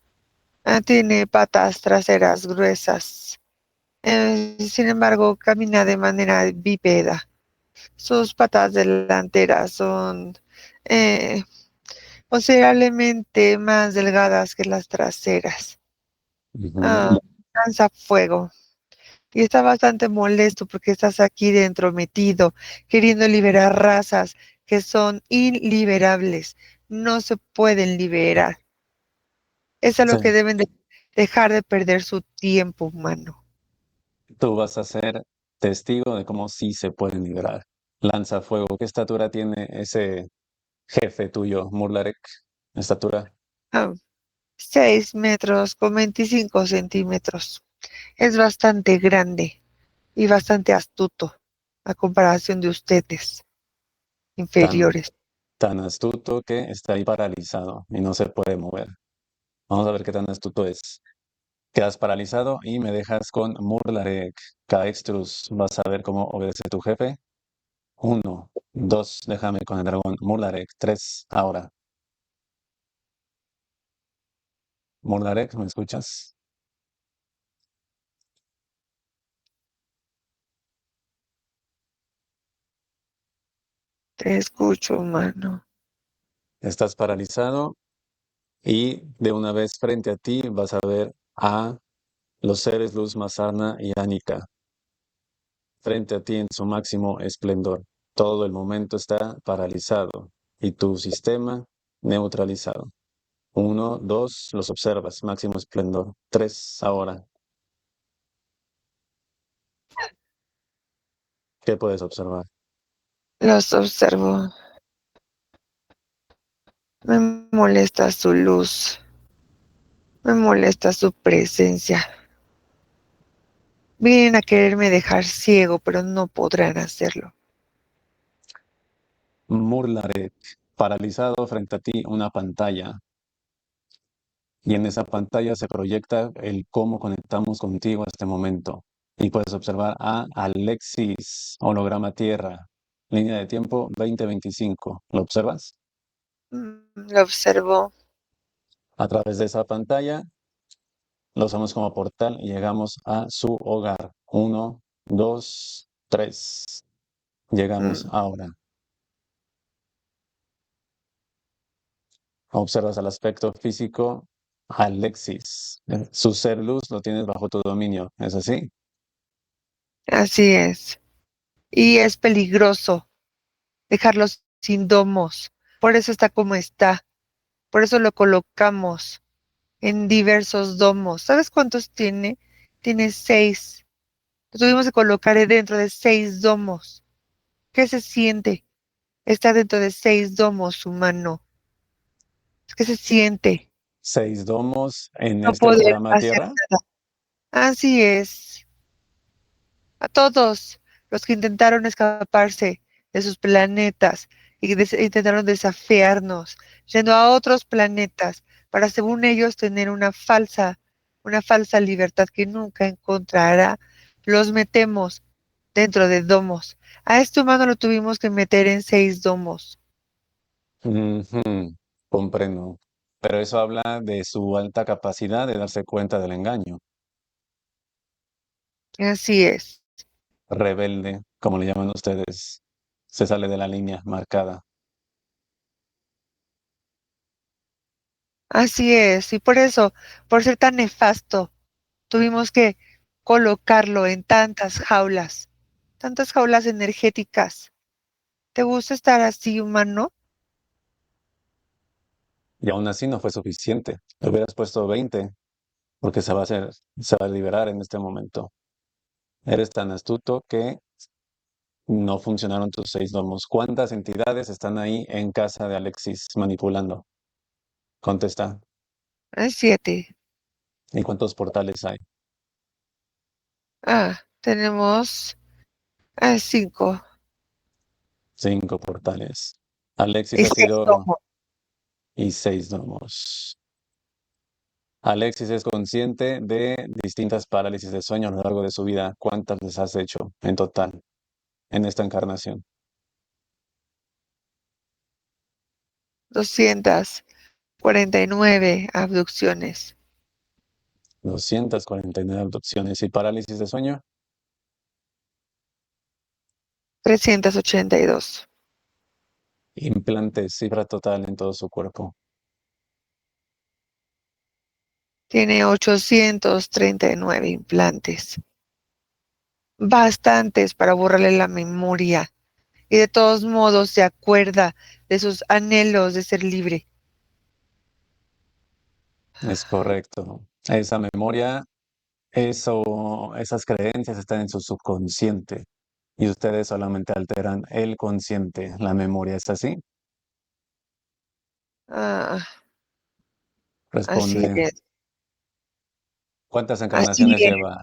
Speaker 2: Tiene patas traseras gruesas. Sin embargo, camina de manera bípeda. Sus patas delanteras son eh, considerablemente más delgadas que las traseras.
Speaker 1: ujú.
Speaker 2: Ah, lanza fuego. Y está bastante molesto porque estás aquí dentro metido, queriendo liberar razas que son inliberables. No se pueden liberar. Es a
Speaker 1: Sí,
Speaker 2: lo que deben de dejar de perder su tiempo humano.
Speaker 1: tú vas a ser testigo de cómo sí se pueden liberar. Lanza fuego. ¿Qué estatura tiene ese jefe tuyo, Murlarek? Estatura.
Speaker 2: Ah, 6 metros con 25 centímetros. Es bastante grande y bastante astuto a comparación de ustedes,
Speaker 1: Tan,
Speaker 2: inferiores.
Speaker 1: tan astuto que está ahí paralizado y no se puede mover. Vamos a ver qué tan astuto es. Quedas paralizado y me dejas con Murlarek. Caextrus, vas a ver cómo obedece tu jefe. Uno, dos, déjame con el dragón. Murlarek, tres, ahora. Murlarek, ¿me escuchas?
Speaker 2: Te escucho, humano.
Speaker 1: Estás paralizado y de una vez frente a ti vas a ver a los seres Luz, Mazarna y Anika. Frente a ti en su máximo esplendor. Todo el momento está paralizado y tu sistema neutralizado. Uno, dos, los observas, máximo esplendor. Tres, ahora. ¿Qué puedes observar?
Speaker 2: Los observo. Me molesta su luz. Me molesta su presencia. Vienen a quererme dejar ciego, pero no podrán hacerlo.
Speaker 1: Murlarek, paralizado frente a ti una pantalla. Y en esa pantalla se proyecta el cómo conectamos contigo a este momento. Y puedes observar a Alexis, holograma Tierra, línea de tiempo 2025. ¿Lo observas?
Speaker 2: Lo observo.
Speaker 1: A través de esa pantalla lo usamos como portal y llegamos a su hogar. Uno, dos, tres. Llegamos
Speaker 2: Mm,
Speaker 1: ahora. Observas el aspecto físico. Alexis, su ser luz lo tienes bajo tu dominio. ¿Es así?
Speaker 2: Así es. Y es peligroso dejarlos sin domos. Por eso está como está. Por eso lo colocamos en diversos domos. ¿Sabes cuántos tiene? Tiene 6. Lo tuvimos que colocar dentro de 6 domos. ¿Qué se siente estar dentro de 6 domos, humano? ¿Qué se siente
Speaker 1: Seis domos en
Speaker 2: no
Speaker 1: este
Speaker 2: poder
Speaker 1: holograma
Speaker 2: hacer
Speaker 1: Tierra.
Speaker 2: nada? Así es. A todos los que intentaron escaparse de sus planetas y intentaron desafiarnos, yendo a otros planetas para, según ellos, tener una falsa libertad que nunca encontrará, los metemos dentro de domos. A este humano lo tuvimos que meter en 6 domos.
Speaker 1: Ujú, comprendo. Pero eso habla de su alta capacidad de darse cuenta del engaño.
Speaker 2: Así es.
Speaker 1: Rebelde, como le llaman ustedes. Se sale de la línea marcada.
Speaker 2: Así es. Y por eso, por ser tan nefasto, tuvimos que colocarlo en tantas jaulas energéticas. ¿Te gusta estar así, humano?
Speaker 1: Y aún así no fue suficiente. Le hubieras puesto 20, porque se va a liberar en este momento. Eres tan astuto que no funcionaron tus seis domos. ¿Cuántas entidades están ahí en casa de Alexis manipulando? Contesta.
Speaker 2: Es 7.
Speaker 1: ¿Y cuántos portales hay?
Speaker 2: Tenemos 5
Speaker 1: Cinco portales. Alexis
Speaker 2: y
Speaker 1: ha
Speaker 2: 6
Speaker 1: sido
Speaker 2: domos.
Speaker 1: y seis domos. Alexis es consciente de distintas parálisis de sueño a lo largo de su vida. ¿Cuántas les has hecho en total en esta encarnación?
Speaker 2: 249 abducciones.
Speaker 1: 249 abducciones y parálisis de sueño.
Speaker 2: 382.
Speaker 1: Implantes, cifra total en todo su cuerpo.
Speaker 2: Tiene 839 implantes. Bastantes para borrarle la memoria. Y de todos modos se acuerda de sus anhelos de ser libre.
Speaker 1: Es correcto. Esa memoria, esas creencias están en su subconsciente y ustedes solamente alteran el consciente. La memoria es así.
Speaker 2: Ah, así
Speaker 1: Responde.
Speaker 2: es.
Speaker 1: ¿Cuántas
Speaker 2: Así
Speaker 1: encarnaciones
Speaker 2: es.
Speaker 1: lleva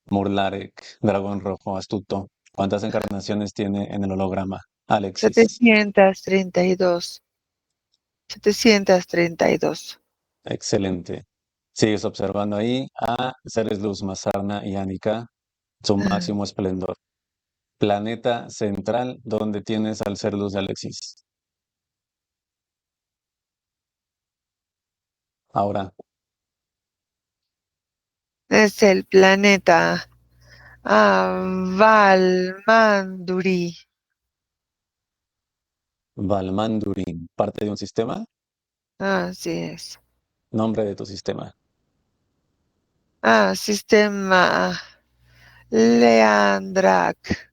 Speaker 1: Murlarek, dragón rojo astuto? ¿Cuántas encarnaciones tiene en el holograma? Alexis.
Speaker 2: 732. 732.
Speaker 1: Excelente. Sigues observando ahí a seres luz, Mazarna y Anika, su
Speaker 2: Ah,
Speaker 1: máximo esplendor. Planeta central donde tienes al ser luz de Alexis. Ahora,
Speaker 2: Es el planeta Valmanduri.
Speaker 1: Valmandurin, parte de un sistema,
Speaker 2: Así es.
Speaker 1: nombre de tu sistema.
Speaker 2: Sistema Leandrak.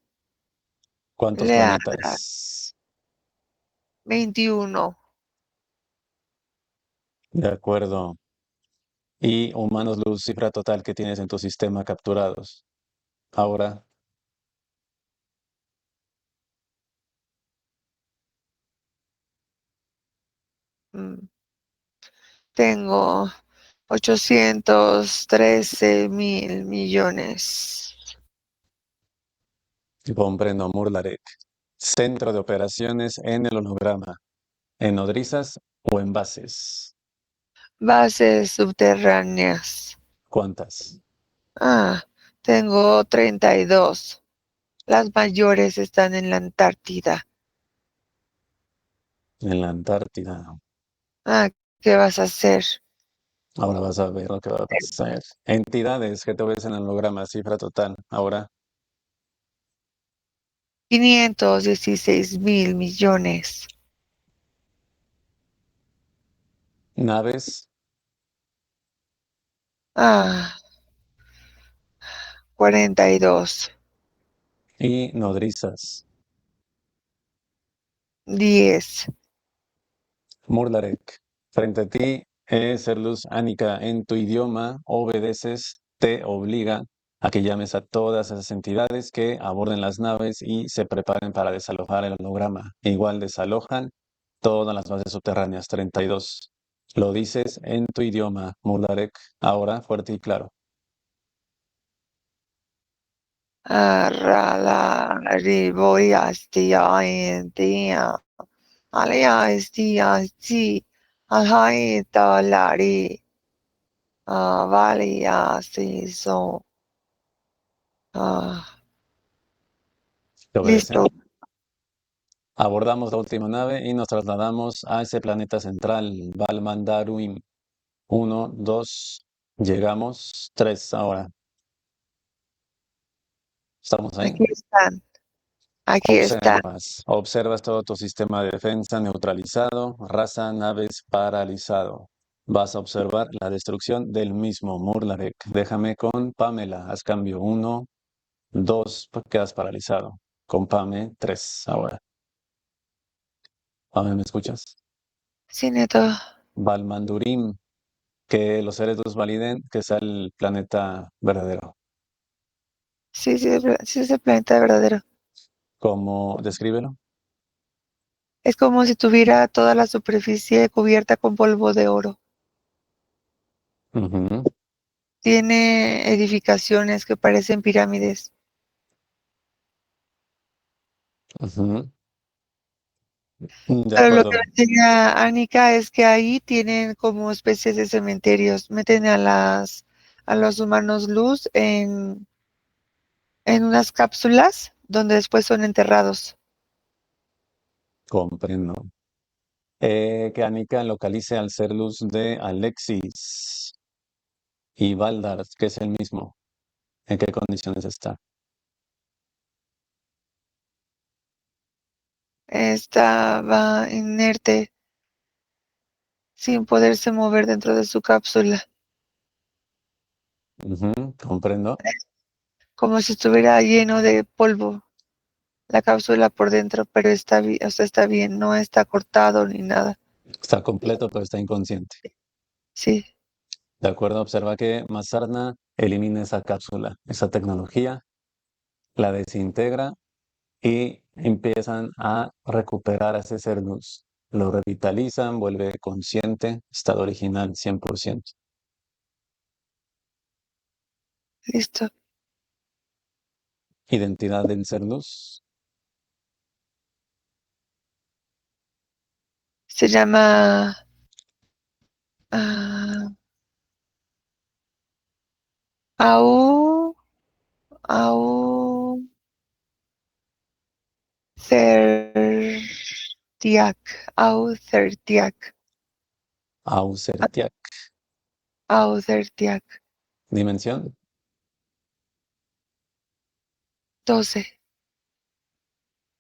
Speaker 1: ¿Cuántos
Speaker 2: Leandrak.
Speaker 1: planetas?
Speaker 2: 21.
Speaker 1: De acuerdo. Y humanos luz, cifra total que tienes en tu sistema capturados. Ahora,
Speaker 2: Mm, Tengo 813.000 millones.
Speaker 1: Comprendo, Murlarek. Centro de operaciones en el holograma. ¿En nodrizas o en bases?
Speaker 2: Bases subterráneas.
Speaker 1: ¿Cuántas?
Speaker 2: Tengo 32. Las mayores están en la Antártida.
Speaker 1: En la Antártida.
Speaker 2: ¿Qué vas a hacer?
Speaker 1: Ahora vas a ver lo que va a pasar. Entidades que te ves en el holograma, cifra total. Ahora,
Speaker 2: 516.000 millones.
Speaker 1: naves
Speaker 2: Ah, 42.
Speaker 1: y nodrizas.
Speaker 2: 10.
Speaker 1: Murlarek, frente a ti es ser luz ánica en tu idioma, obedeces, te obliga a que llames a todas esas entidades que aborden las naves y se preparen para desalojar el holograma. Igual desalojan todas las bases subterráneas, 32. Lo dices en tu idioma, Murlarek, ahora fuerte y claro.
Speaker 2: Ralariboyastia aliastia alhaitolari valiasiso.
Speaker 1: ¿Te obedecen?
Speaker 2: Listo.
Speaker 1: Abordamos la última nave y nos trasladamos a ese planeta central, Valmandaruim. Uno, dos, llegamos. Tres ahora. ¿Estamos ahí?
Speaker 2: Aquí están. Aquí están.
Speaker 1: Observas todo tu sistema de defensa neutralizado, raza, naves paralizado. Vas a observar la destrucción del mismo Murlarek. Déjame con Pamela. Haz cambio. Uno, dos, quedas paralizado. Con Pame, tres ahora. Pame, ¿me escuchas?
Speaker 2: Sí, Neto.
Speaker 1: Valmandurim, que los seres luz validen que sea el planeta verdadero.
Speaker 2: Sí, sí, sí es el planeta verdadero.
Speaker 1: ¿Cómo descríbelo?
Speaker 2: Es como si tuviera toda la superficie cubierta con polvo de oro.
Speaker 1: Ujú,
Speaker 2: Tiene edificaciones que parecen pirámides.
Speaker 1: ujú. De
Speaker 2: Pero lo que
Speaker 1: acuerdo.
Speaker 2: me enseña Anika es que ahí tienen como especies de cementerios. Meten a los humanos luz en unas cápsulas donde después son enterrados.
Speaker 1: Comprendo. Que Anika localice al ser luz de Alexis y Valdar, que es el mismo. ¿En qué condiciones está?
Speaker 2: Estaba inerte, sin poderse mover dentro de su cápsula,
Speaker 1: Ujú, comprendo.
Speaker 2: como si estuviera lleno de polvo la cápsula por dentro, pero o sea, está bien, no está cortado ni nada.
Speaker 1: Está completo, pero está inconsciente.
Speaker 2: Sí,
Speaker 1: De acuerdo, observa que Mazarna elimina esa cápsula, esa tecnología, la desintegra y empiezan a recuperar a ese ser luz. Lo revitalizan, vuelve consciente, estado original 100%.
Speaker 2: listo.
Speaker 1: Identidad del ser luz,
Speaker 2: Se llama ah, Au, Au Certiac, Au Certiac,
Speaker 1: Ausertiac,
Speaker 2: Au Certiac,
Speaker 1: dimensión.
Speaker 2: 12.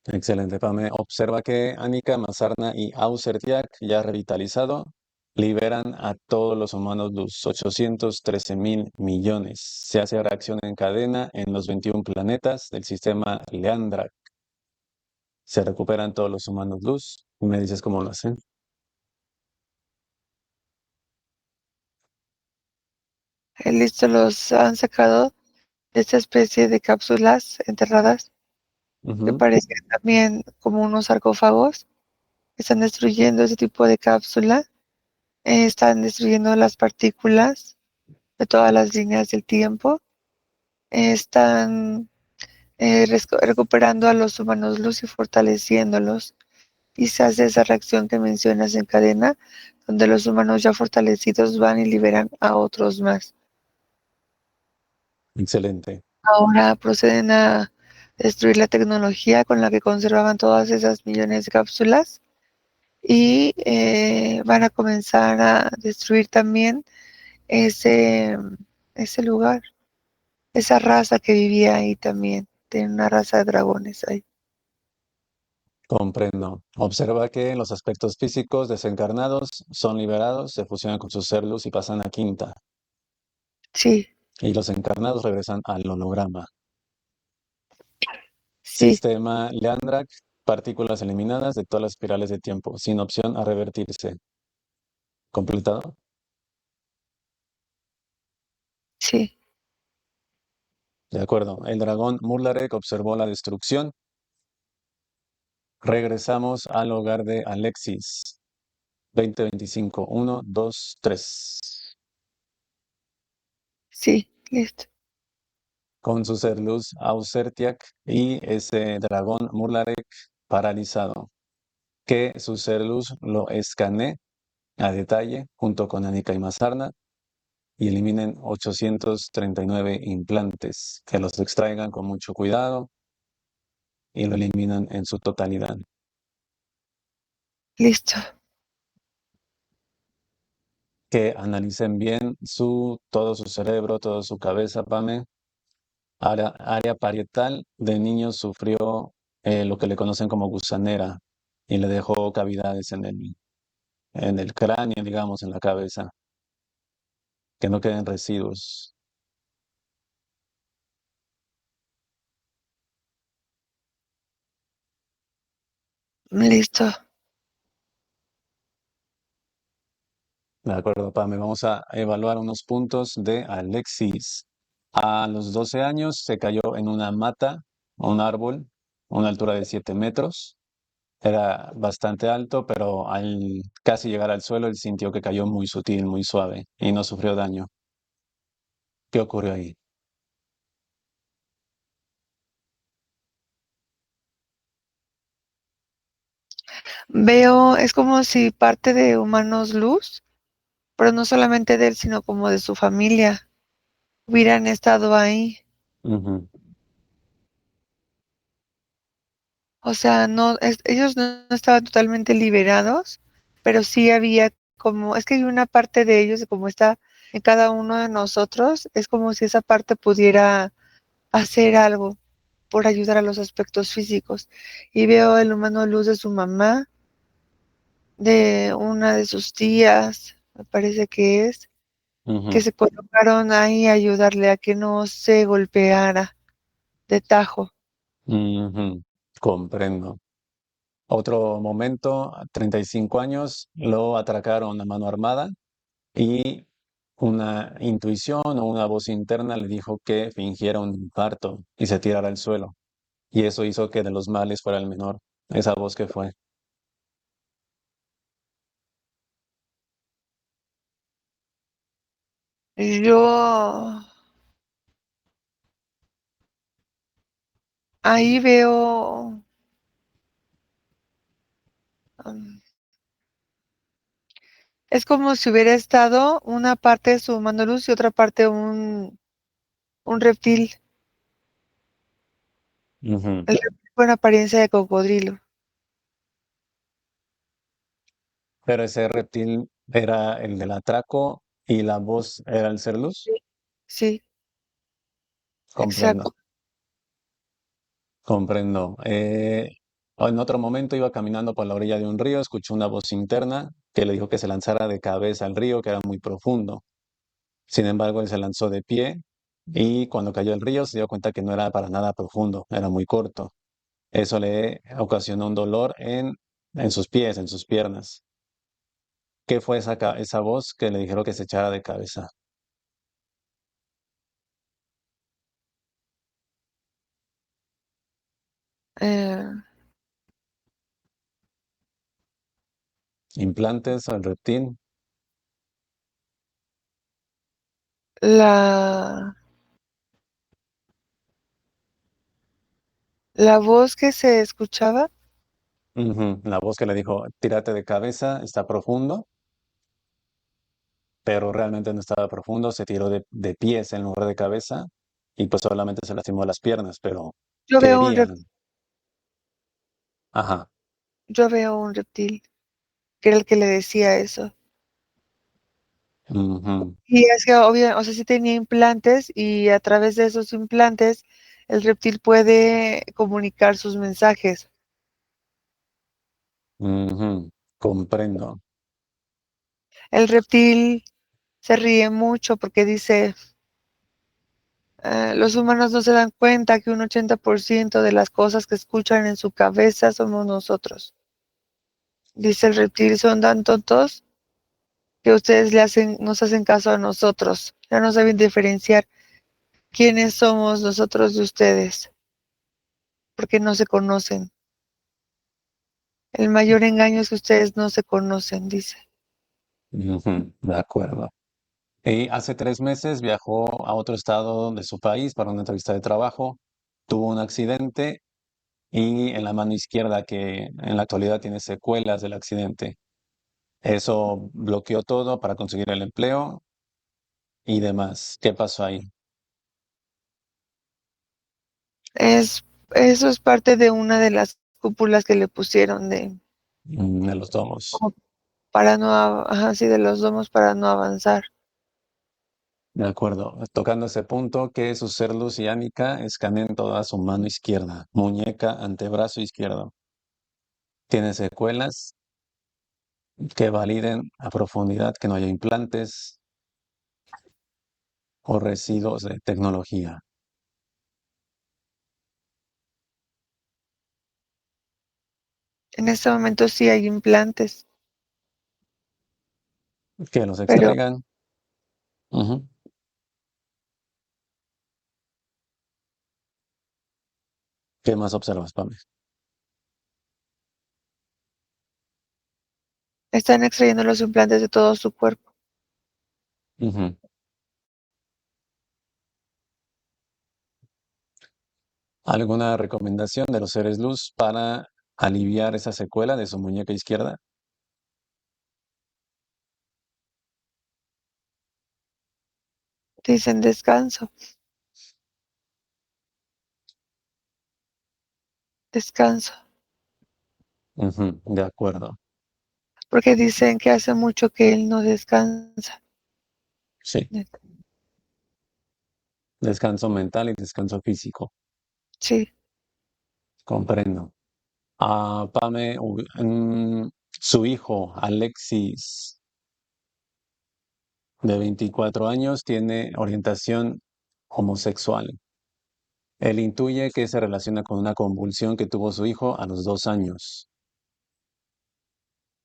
Speaker 1: Excelente, Pame. Observa que Anika, Mazarna y Ausertiac, ya revitalizado, liberan a todos los humanos luz, 813.000 millones. Se hace reacción en cadena en los 21 planetas del sistema Leandra. Se recuperan todos los humanos luz. Me dices cómo lo hacen.
Speaker 2: Listo, los han sacado de esta especie de cápsulas enterradas que
Speaker 1: Ujú.
Speaker 2: parecen también como unos sarcófagos. Están destruyendo ese tipo de cápsula están destruyendo las partículas de todas las líneas del tiempo, están recuperando a los humanos luz y fortaleciéndolos. Y se hace esa reacción que mencionas en cadena, donde los humanos ya fortalecidos van y liberan a otros más.
Speaker 1: Excelente.
Speaker 2: Ahora proceden a destruir la tecnología con la que conservaban todas esas millones de cápsulas y van a comenzar a destruir también ese, ese lugar, esa raza que vivía ahí también. Tiene una raza de dragones ahí.
Speaker 1: Comprendo. Observa que los aspectos físicos desencarnados son liberados, se fusionan con su ser luz y pasan a quinta.
Speaker 2: Sí,
Speaker 1: Y los encarnados regresan al holograma.
Speaker 2: sí,
Speaker 1: Sistema Leandrak, partículas eliminadas de todas las espirales de tiempo, sin opción a revertirse. ¿Completado?
Speaker 2: sí.
Speaker 1: De acuerdo. El dragón Murlarek observó la destrucción. Regresamos al hogar de Alexis. 2025. 1, 2, 3.
Speaker 2: Sí, listo.
Speaker 1: Con su ser luz Ausertiak y ese dragón Murlarek paralizado. Que su ser luz lo escanee a detalle junto con Anika y Mazarna y eliminen 839 implantes, que los extraigan con mucho cuidado y lo eliminan en su totalidad.
Speaker 2: Listo.
Speaker 1: Que analicen bien todo su cerebro, toda su cabeza, Pame. Área parietal de niño sufrió lo que le conocen como gusanera y le dejó cavidades en el cráneo, digamos, en la cabeza, que no queden residuos.
Speaker 2: Listo.
Speaker 1: De acuerdo, Pame. Vamos a evaluar unos puntos de Alexis. A los 12 años se cayó en una mata, un árbol, a una altura de 7 metros. Era bastante alto, pero al casi llegar al suelo, él sintió que cayó muy sutil, muy suave y no sufrió daño. ¿Qué ocurrió ahí?
Speaker 2: Veo, es como si parte de Humanos Luz, pero no solamente de él, sino como de su familia, hubieran estado ahí.
Speaker 1: Ujú,
Speaker 2: O sea, no, ellos no estaban totalmente liberados, pero sí había como, es que hay una parte de ellos, como está en cada uno de nosotros, es como si esa parte pudiera hacer algo por ayudar a los aspectos físicos. Y veo el humano luz de su mamá, de una de sus tías, me parece que
Speaker 1: ujú,
Speaker 2: se colocaron ahí a ayudarle a que no se golpeara de tajo.
Speaker 1: ujú. Comprendo. Otro momento, 35 años, lo atracaron a mano armada y una intuición o una voz interna le dijo que fingiera un infarto y se tirara al suelo. Y eso hizo que de los males fuera el menor. Esa voz que fue.
Speaker 2: Yo ahí veo, um, es como si hubiera estado una parte de su humano luz y otra parte un reptil,
Speaker 1: Ujú.
Speaker 2: el reptil con apariencia de cocodrilo.
Speaker 1: Pero ese reptil era el del atraco y la voz era el ser luz.
Speaker 2: Sí,
Speaker 1: Comprendo,
Speaker 2: exacto.
Speaker 1: comprendo. En otro momento iba caminando por la orilla de un río, escuchó una voz interna que le dijo que se lanzara de cabeza al río, que era muy profundo. Sin embargo, él se lanzó de pie y cuando cayó al río se dio cuenta que no era para nada profundo, era muy corto. Eso le ocasionó un dolor en sus pies, en sus piernas. ¿Qué fue esa voz que le dijeron que se echara de cabeza?
Speaker 2: Eh,
Speaker 1: ¿Implantes o el reptil?
Speaker 2: La, la voz que se escuchaba,
Speaker 1: Ujú. La voz que le dijo, tírate de cabeza, está profundo, pero realmente no estaba profundo, se tiró de pies en lugar de cabeza y pues solamente se lastimó las piernas, pero
Speaker 2: yo veo un
Speaker 1: quería.
Speaker 2: reptil,
Speaker 1: Ajá.
Speaker 2: yo veo un reptil, que era el que le decía eso.
Speaker 1: Ujú.
Speaker 2: Y es que obvio, o sea, sí tenía implantes y a través de esos implantes el reptil puede comunicar sus mensajes.
Speaker 1: Ujú. Comprendo.
Speaker 2: El reptil se ríe mucho porque dice, los humanos no se dan cuenta que un 80% de las cosas que escuchan en su cabeza somos nosotros. Dice el reptil, son tan tontos que ustedes nos hacen caso a nosotros. Ya no saben diferenciar quiénes somos nosotros de ustedes, porque no se conocen. El mayor engaño es que ustedes no se conocen, dice.
Speaker 1: Ujú. De acuerdo. Y hace 3 meses viajó a otro estado de su país para una entrevista de trabajo. Tuvo un accidente y en la mano izquierda, que en la actualidad tiene secuelas del accidente. Eso bloqueó todo para conseguir el empleo y demás. ¿Qué pasó ahí?
Speaker 2: Eso es parte de una de las cúpulas que le pusieron
Speaker 1: De los domos.
Speaker 2: como para no, ajá, sí, de los domos para no avanzar.
Speaker 1: De acuerdo. Tocando ese punto, que su ser luz y Ánica escaneen toda su mano izquierda, muñeca, antebrazo izquierdo. Tiene secuelas que validen a profundidad que no haya implantes o residuos de tecnología.
Speaker 2: En este momento sí hay implantes,
Speaker 1: Que los
Speaker 2: pero
Speaker 1: extraigan. Ujú. ¿Qué más observas, Pame?
Speaker 2: están extrayendo los implantes de todo su cuerpo.
Speaker 1: Ujú. ¿Alguna recomendación de los seres luz para aliviar esa secuela de su muñeca izquierda?
Speaker 2: Dicen descanso, descanso,
Speaker 1: Ujú. De acuerdo.
Speaker 2: porque dicen que hace mucho que él no descansa.
Speaker 1: Sí. Descanso mental y descanso físico.
Speaker 2: Sí,
Speaker 1: Comprendo. Pame, su hijo, Alexis, de 24 años, tiene orientación homosexual. Él intuye que se relaciona con una convulsión que tuvo su hijo a los 2 años.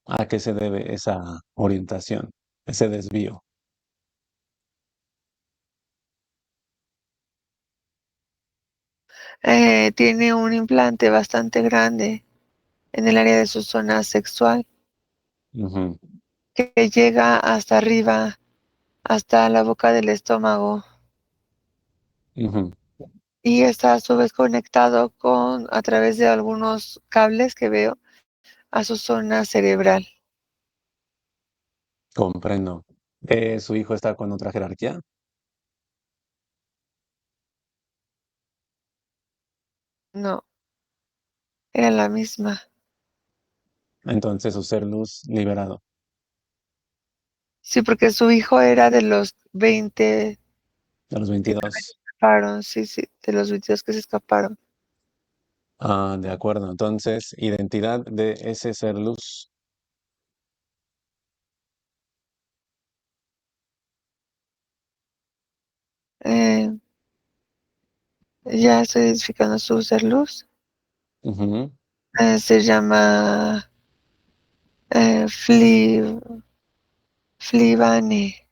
Speaker 1: ¿A qué se debe esa orientación, ese desvío?
Speaker 2: tiene un implante bastante grande en el área de su zona sexual
Speaker 1: Ujú.
Speaker 2: que llega hasta arriba, hasta la boca del estómago
Speaker 1: Ujú.
Speaker 2: y está a su vez conectado a través de algunos cables que veo a su zona cerebral.
Speaker 1: Comprendo. ¿Su hijo está con otra jerarquía?
Speaker 2: No, era la misma.
Speaker 1: Entonces su ser luz liberado
Speaker 2: Sí, porque su hijo era de los 20
Speaker 1: a los
Speaker 2: que
Speaker 1: 22.
Speaker 2: escaparon, sí, sí, de los 22 que se escaparon.
Speaker 1: De acuerdo. Entonces, identidad de ese ser luz.
Speaker 2: Eh, ya estoy identificando su ser luz.
Speaker 1: Ujú.
Speaker 2: Se llama Flivane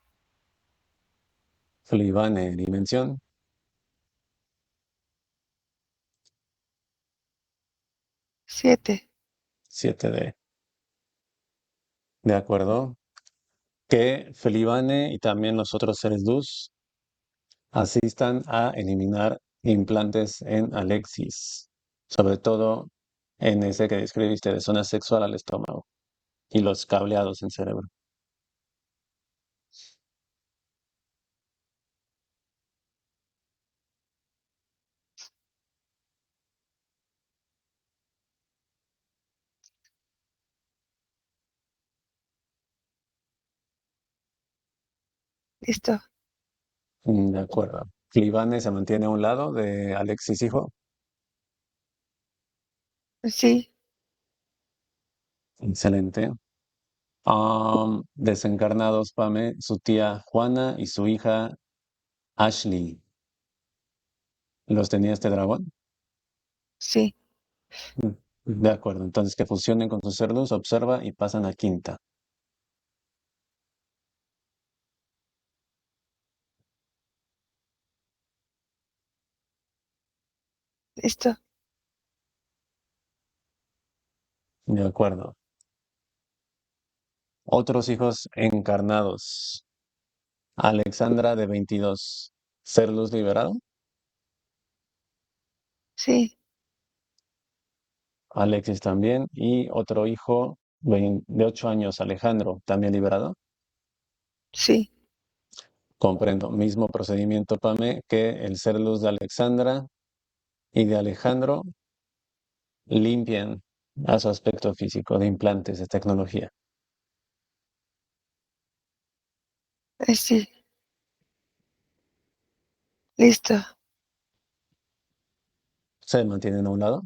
Speaker 1: Flivane, dimensión
Speaker 2: 7.
Speaker 1: 7D. De acuerdo. Que Felibane y también los otros seres luz asistan a eliminar implantes en Alexis, sobre todo en ese que describiste de zona sexual al estómago y los cableados en cerebro.
Speaker 2: Listo.
Speaker 1: De acuerdo. Clivane se mantiene a un lado de Alexis hijo.
Speaker 2: Sí,
Speaker 1: Excelente. Desencarnados, Pame, su tía Juana y su hija Ashley. ¿Los tenía este dragón?
Speaker 2: sí.
Speaker 1: Mm, De acuerdo. Entonces que fusionen con su ser luz, observa y pasan a quinta.
Speaker 2: Listo.
Speaker 1: De acuerdo. Otros hijos encarnados. Alexandra de 22. ¿Ser luz liberado?
Speaker 2: Sí,
Speaker 1: Alexis también. Y otro hijo de 8 años, Alejandro, también liberado.
Speaker 2: sí.
Speaker 1: Comprendo. Mismo procedimiento, Pame, que el ser luz de Alexandra y de Alejandro limpian a su aspecto físico de implantes de tecnología.
Speaker 2: Sí. Listo.
Speaker 1: Se mantienen a un lado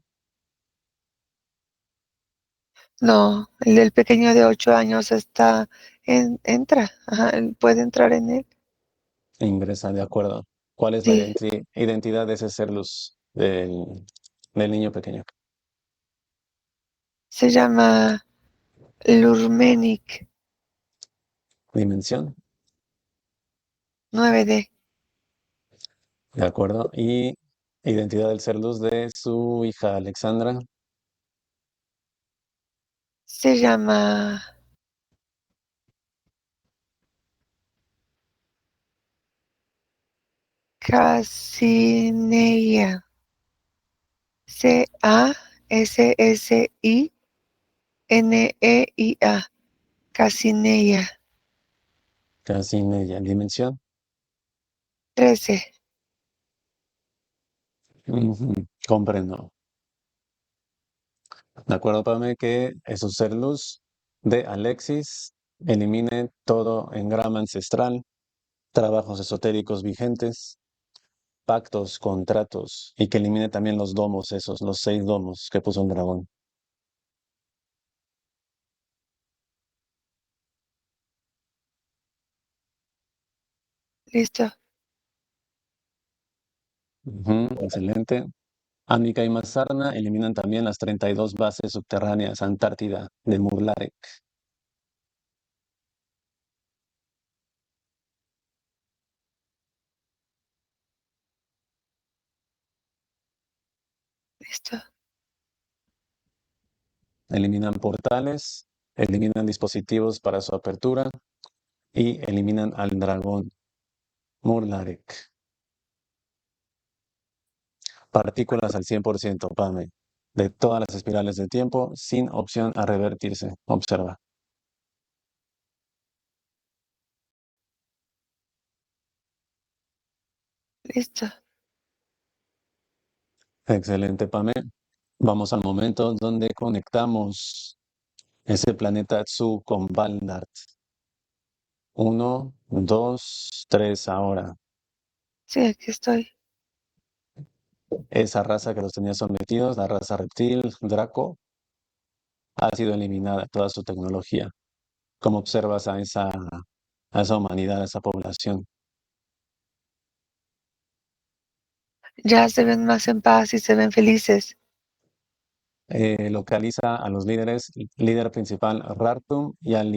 Speaker 2: No, el del pequeño de 8 años entra. Ajá, él puede entrar en él.
Speaker 1: e ingresan de acuerdo. ¿Cuál es la
Speaker 2: Sí.
Speaker 1: identidad de ese ser luz del niño pequeño?
Speaker 2: Se llama Lurmenic
Speaker 1: Dimensión,
Speaker 2: 9D.
Speaker 1: de acuerdo. Y identidad del ser luz de su hija Alexandra,
Speaker 2: Se llama Casineia. Cassineia. Casineia.
Speaker 1: casi media dimensión.
Speaker 2: 13.
Speaker 1: Ujú, comprendo. De acuerdo, Pame, que esos ser luz de Alexis elimine todo engrama ancestral, trabajos esotéricos vigentes, pactos, contratos, y que elimine también los domos, esos, los 6 domos que puso un dragón.
Speaker 2: Listo.
Speaker 1: Ujú, excelente. Ánica y Mazarna eliminan también las 32 bases subterráneas Antártida de Murlarek.
Speaker 2: Listo.
Speaker 1: Eliminan portales, eliminan dispositivos para su apertura y eliminan al dragón Murlarek. Partículas al 100%, Pame, de todas las espirales de tiempo sin opción a revertirse. Observa.
Speaker 2: Listo.
Speaker 1: Excelente, Pame. Vamos al momento donde conectamos ese planeta Tsu con Valdart. Uno, dos, tres, ahora.
Speaker 2: Sí, aquí estoy.
Speaker 1: Esa raza que los tenía sometidos, la raza reptil, Draco, ha sido eliminada, toda su tecnología. ¿Cómo observas a esa humanidad, a esa población?
Speaker 2: Ya se ven más en paz y se ven felices.
Speaker 1: Localiza a los líderes, líder principal Rartum y al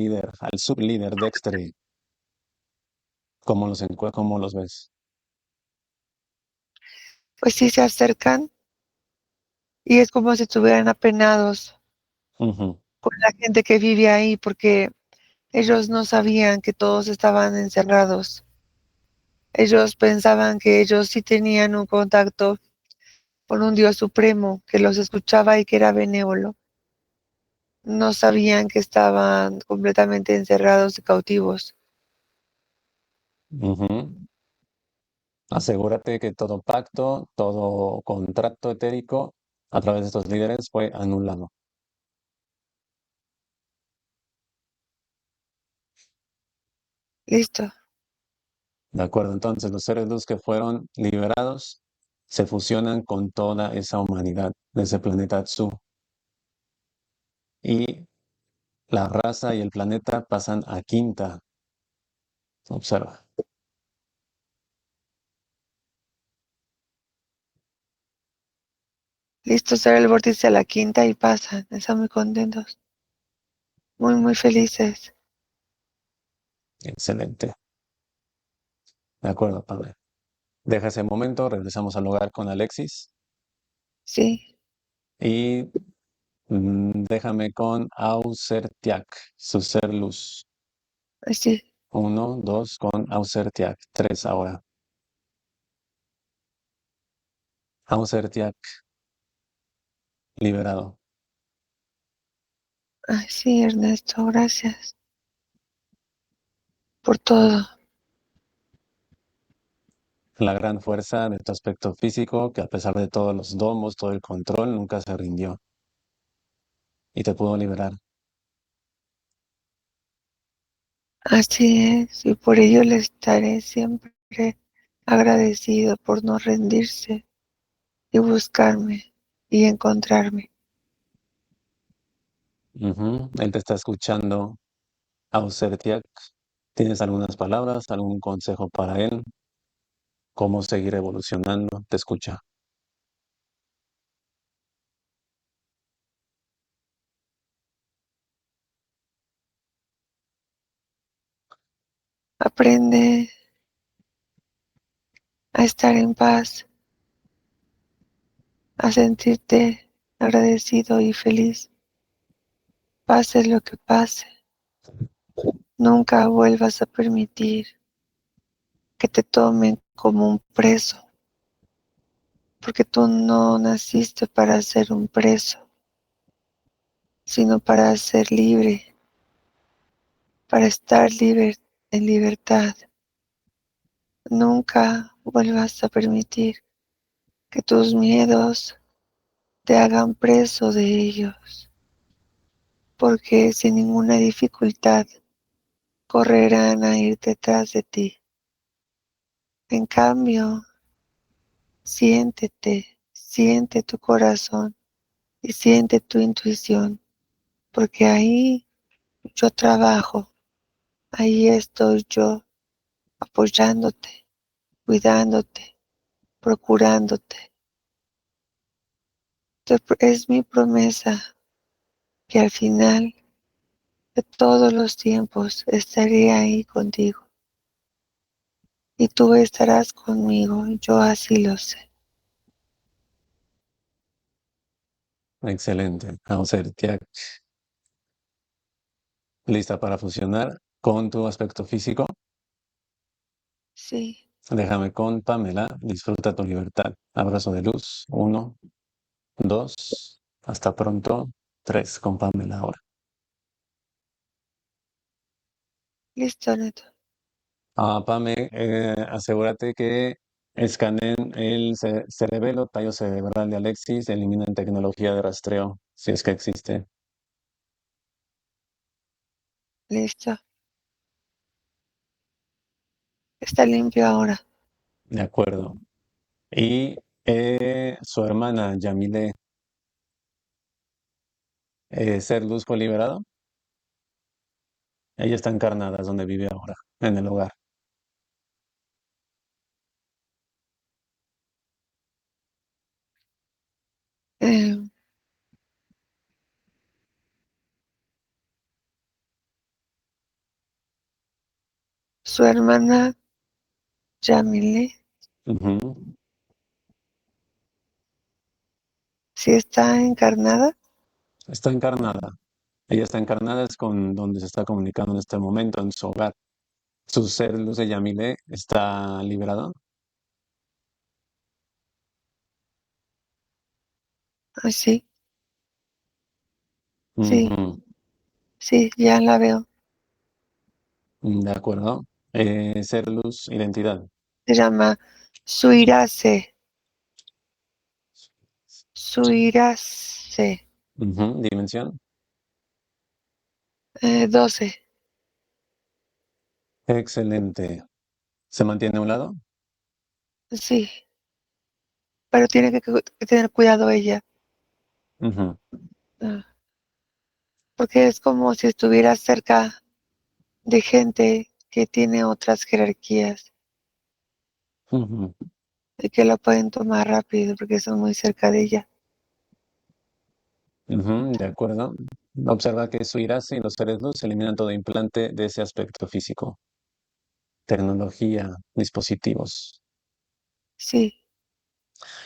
Speaker 1: sublíder Dexter. ¿Cómo los ves?
Speaker 2: Pues sí se acercan y es como si estuvieran apenados
Speaker 1: Ujú.
Speaker 2: con la gente que vive ahí porque ellos no sabían que todos estaban encerrados. Ellos pensaban que ellos sí tenían un contacto con un Dios supremo que los escuchaba y que era benévolo. No sabían que estaban completamente encerrados y cautivos.
Speaker 1: Ujú. Asegúrate que todo pacto, todo contrato etérico a través de estos líderes fue anulado.
Speaker 2: Listo,
Speaker 1: ¿De acuerdo? Entonces, los seres luz que fueron liberados se fusionan con toda esa humanidad de ese planeta Tzu. Y la raza y el planeta pasan a quinta. Observa.
Speaker 2: listo, será el vórtice a la quinta y pasan. Están muy contentos, muy, muy felices.
Speaker 1: Excelente. De acuerdo, padre. Deja ese momento, regresamos al lugar con Alexis
Speaker 2: Sí,
Speaker 1: y déjame con Ausertiak, su ser luz.
Speaker 2: así.
Speaker 1: Uno, dos, con Ausertiak. Tres ahora. Ausertiak, liberado.
Speaker 2: Ay, sí, Ernesto, gracias por todo.
Speaker 1: La gran fuerza de tu aspecto físico, que a pesar de todos los domos, todo el control, nunca se rindió y te pudo liberar.
Speaker 2: Así es, y por ello le estaré siempre agradecido por no rendirse y buscarme y encontrarme.
Speaker 1: Ujú. Él te está escuchando, Ausertiak. ¿Tienes algunas palabras, algún consejo para él? ¿Cómo seguir evolucionando? Te escucha.
Speaker 2: Aprende a estar en paz, a sentirte agradecido y feliz, pase lo que pase. Nunca vuelvas a permitir que te tomen como un preso, porque tú no naciste para ser un preso, sino para ser libre, para estar libre en libertad. Nunca vuelvas a permitir que tus miedos te hagan preso de ellos, porque sin ninguna dificultad correrán a ir detrás de ti. En cambio, siéntete, siente tu corazón y siente tu intuición, porque ahí yo trabajo, ahí estoy yo apoyándote, cuidándote, procurándote. Es mi promesa que al final de todos los tiempos estaré ahí contigo y tú estarás conmigo, yo así lo sé.
Speaker 1: Excelente. Ausertiak, lista para fusionar con tu aspecto físico.
Speaker 2: Sí,
Speaker 1: Déjame con Pamela. Disfruta tu libertad. Abrazo de luz. Uno, dos. Hasta pronto. Tres con Pamela ahora.
Speaker 2: listo, Neto.
Speaker 1: Pame, asegúrate que escaneen el cerebelo, tallo cerebral de Alexis, eliminen tecnología de rastreo, si es que existe.
Speaker 2: Listo. Está limpio ahora.
Speaker 1: De acuerdo. Y su hermana, Yamile, Ser Luz fue liberado. Ella está encarnada, es donde vive ahora, en el hogar.
Speaker 2: Eh, Su hermana Yamile,
Speaker 1: Ujú.
Speaker 2: si está encarnada,
Speaker 1: Está encarnada. Ella está encarnada, es con donde se está comunicando en este momento, en su hogar. ¿Su ser luz de Yamile está liberado?
Speaker 2: Ah, sí, sí,
Speaker 1: Ujú,
Speaker 2: sí, ya la veo.
Speaker 1: de acuerdo. Ser luz, identidad.
Speaker 2: Se llama Suirase, Suirase,
Speaker 1: Ujú, dimensión.
Speaker 2: 12.
Speaker 1: Excelente. ¿Se mantiene a un lado?
Speaker 2: Sí, pero tiene que tener cuidado ella,
Speaker 1: Ujú,
Speaker 2: ah, porque es como si estuviera cerca de gente que tiene otras jerarquías
Speaker 1: ujú,
Speaker 2: y que la pueden tomar rápido porque son muy cerca de ella.
Speaker 1: ujú, de acuerdo. Observa que su irase y los seres luz eliminan todo implante de ese aspecto físico. Tecnología, dispositivos.
Speaker 2: Sí,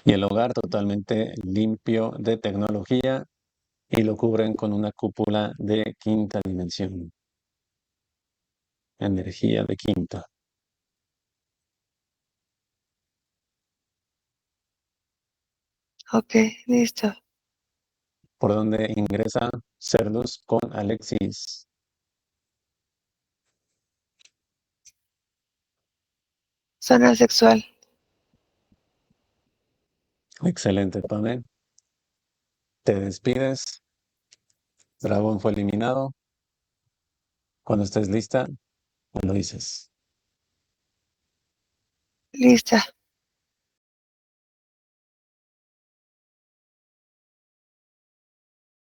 Speaker 1: Y el hogar totalmente limpio de tecnología y lo cubren con una cúpula de quinta dimensión. Energía de quinta.
Speaker 2: ok, listo.
Speaker 1: Por donde ingresa ser luz con Alexis.
Speaker 2: Zona sexual.
Speaker 1: Excelente, Pame. Te despides. Dragón fue eliminado. Cuando estés lista, me lo dices.
Speaker 2: Lista.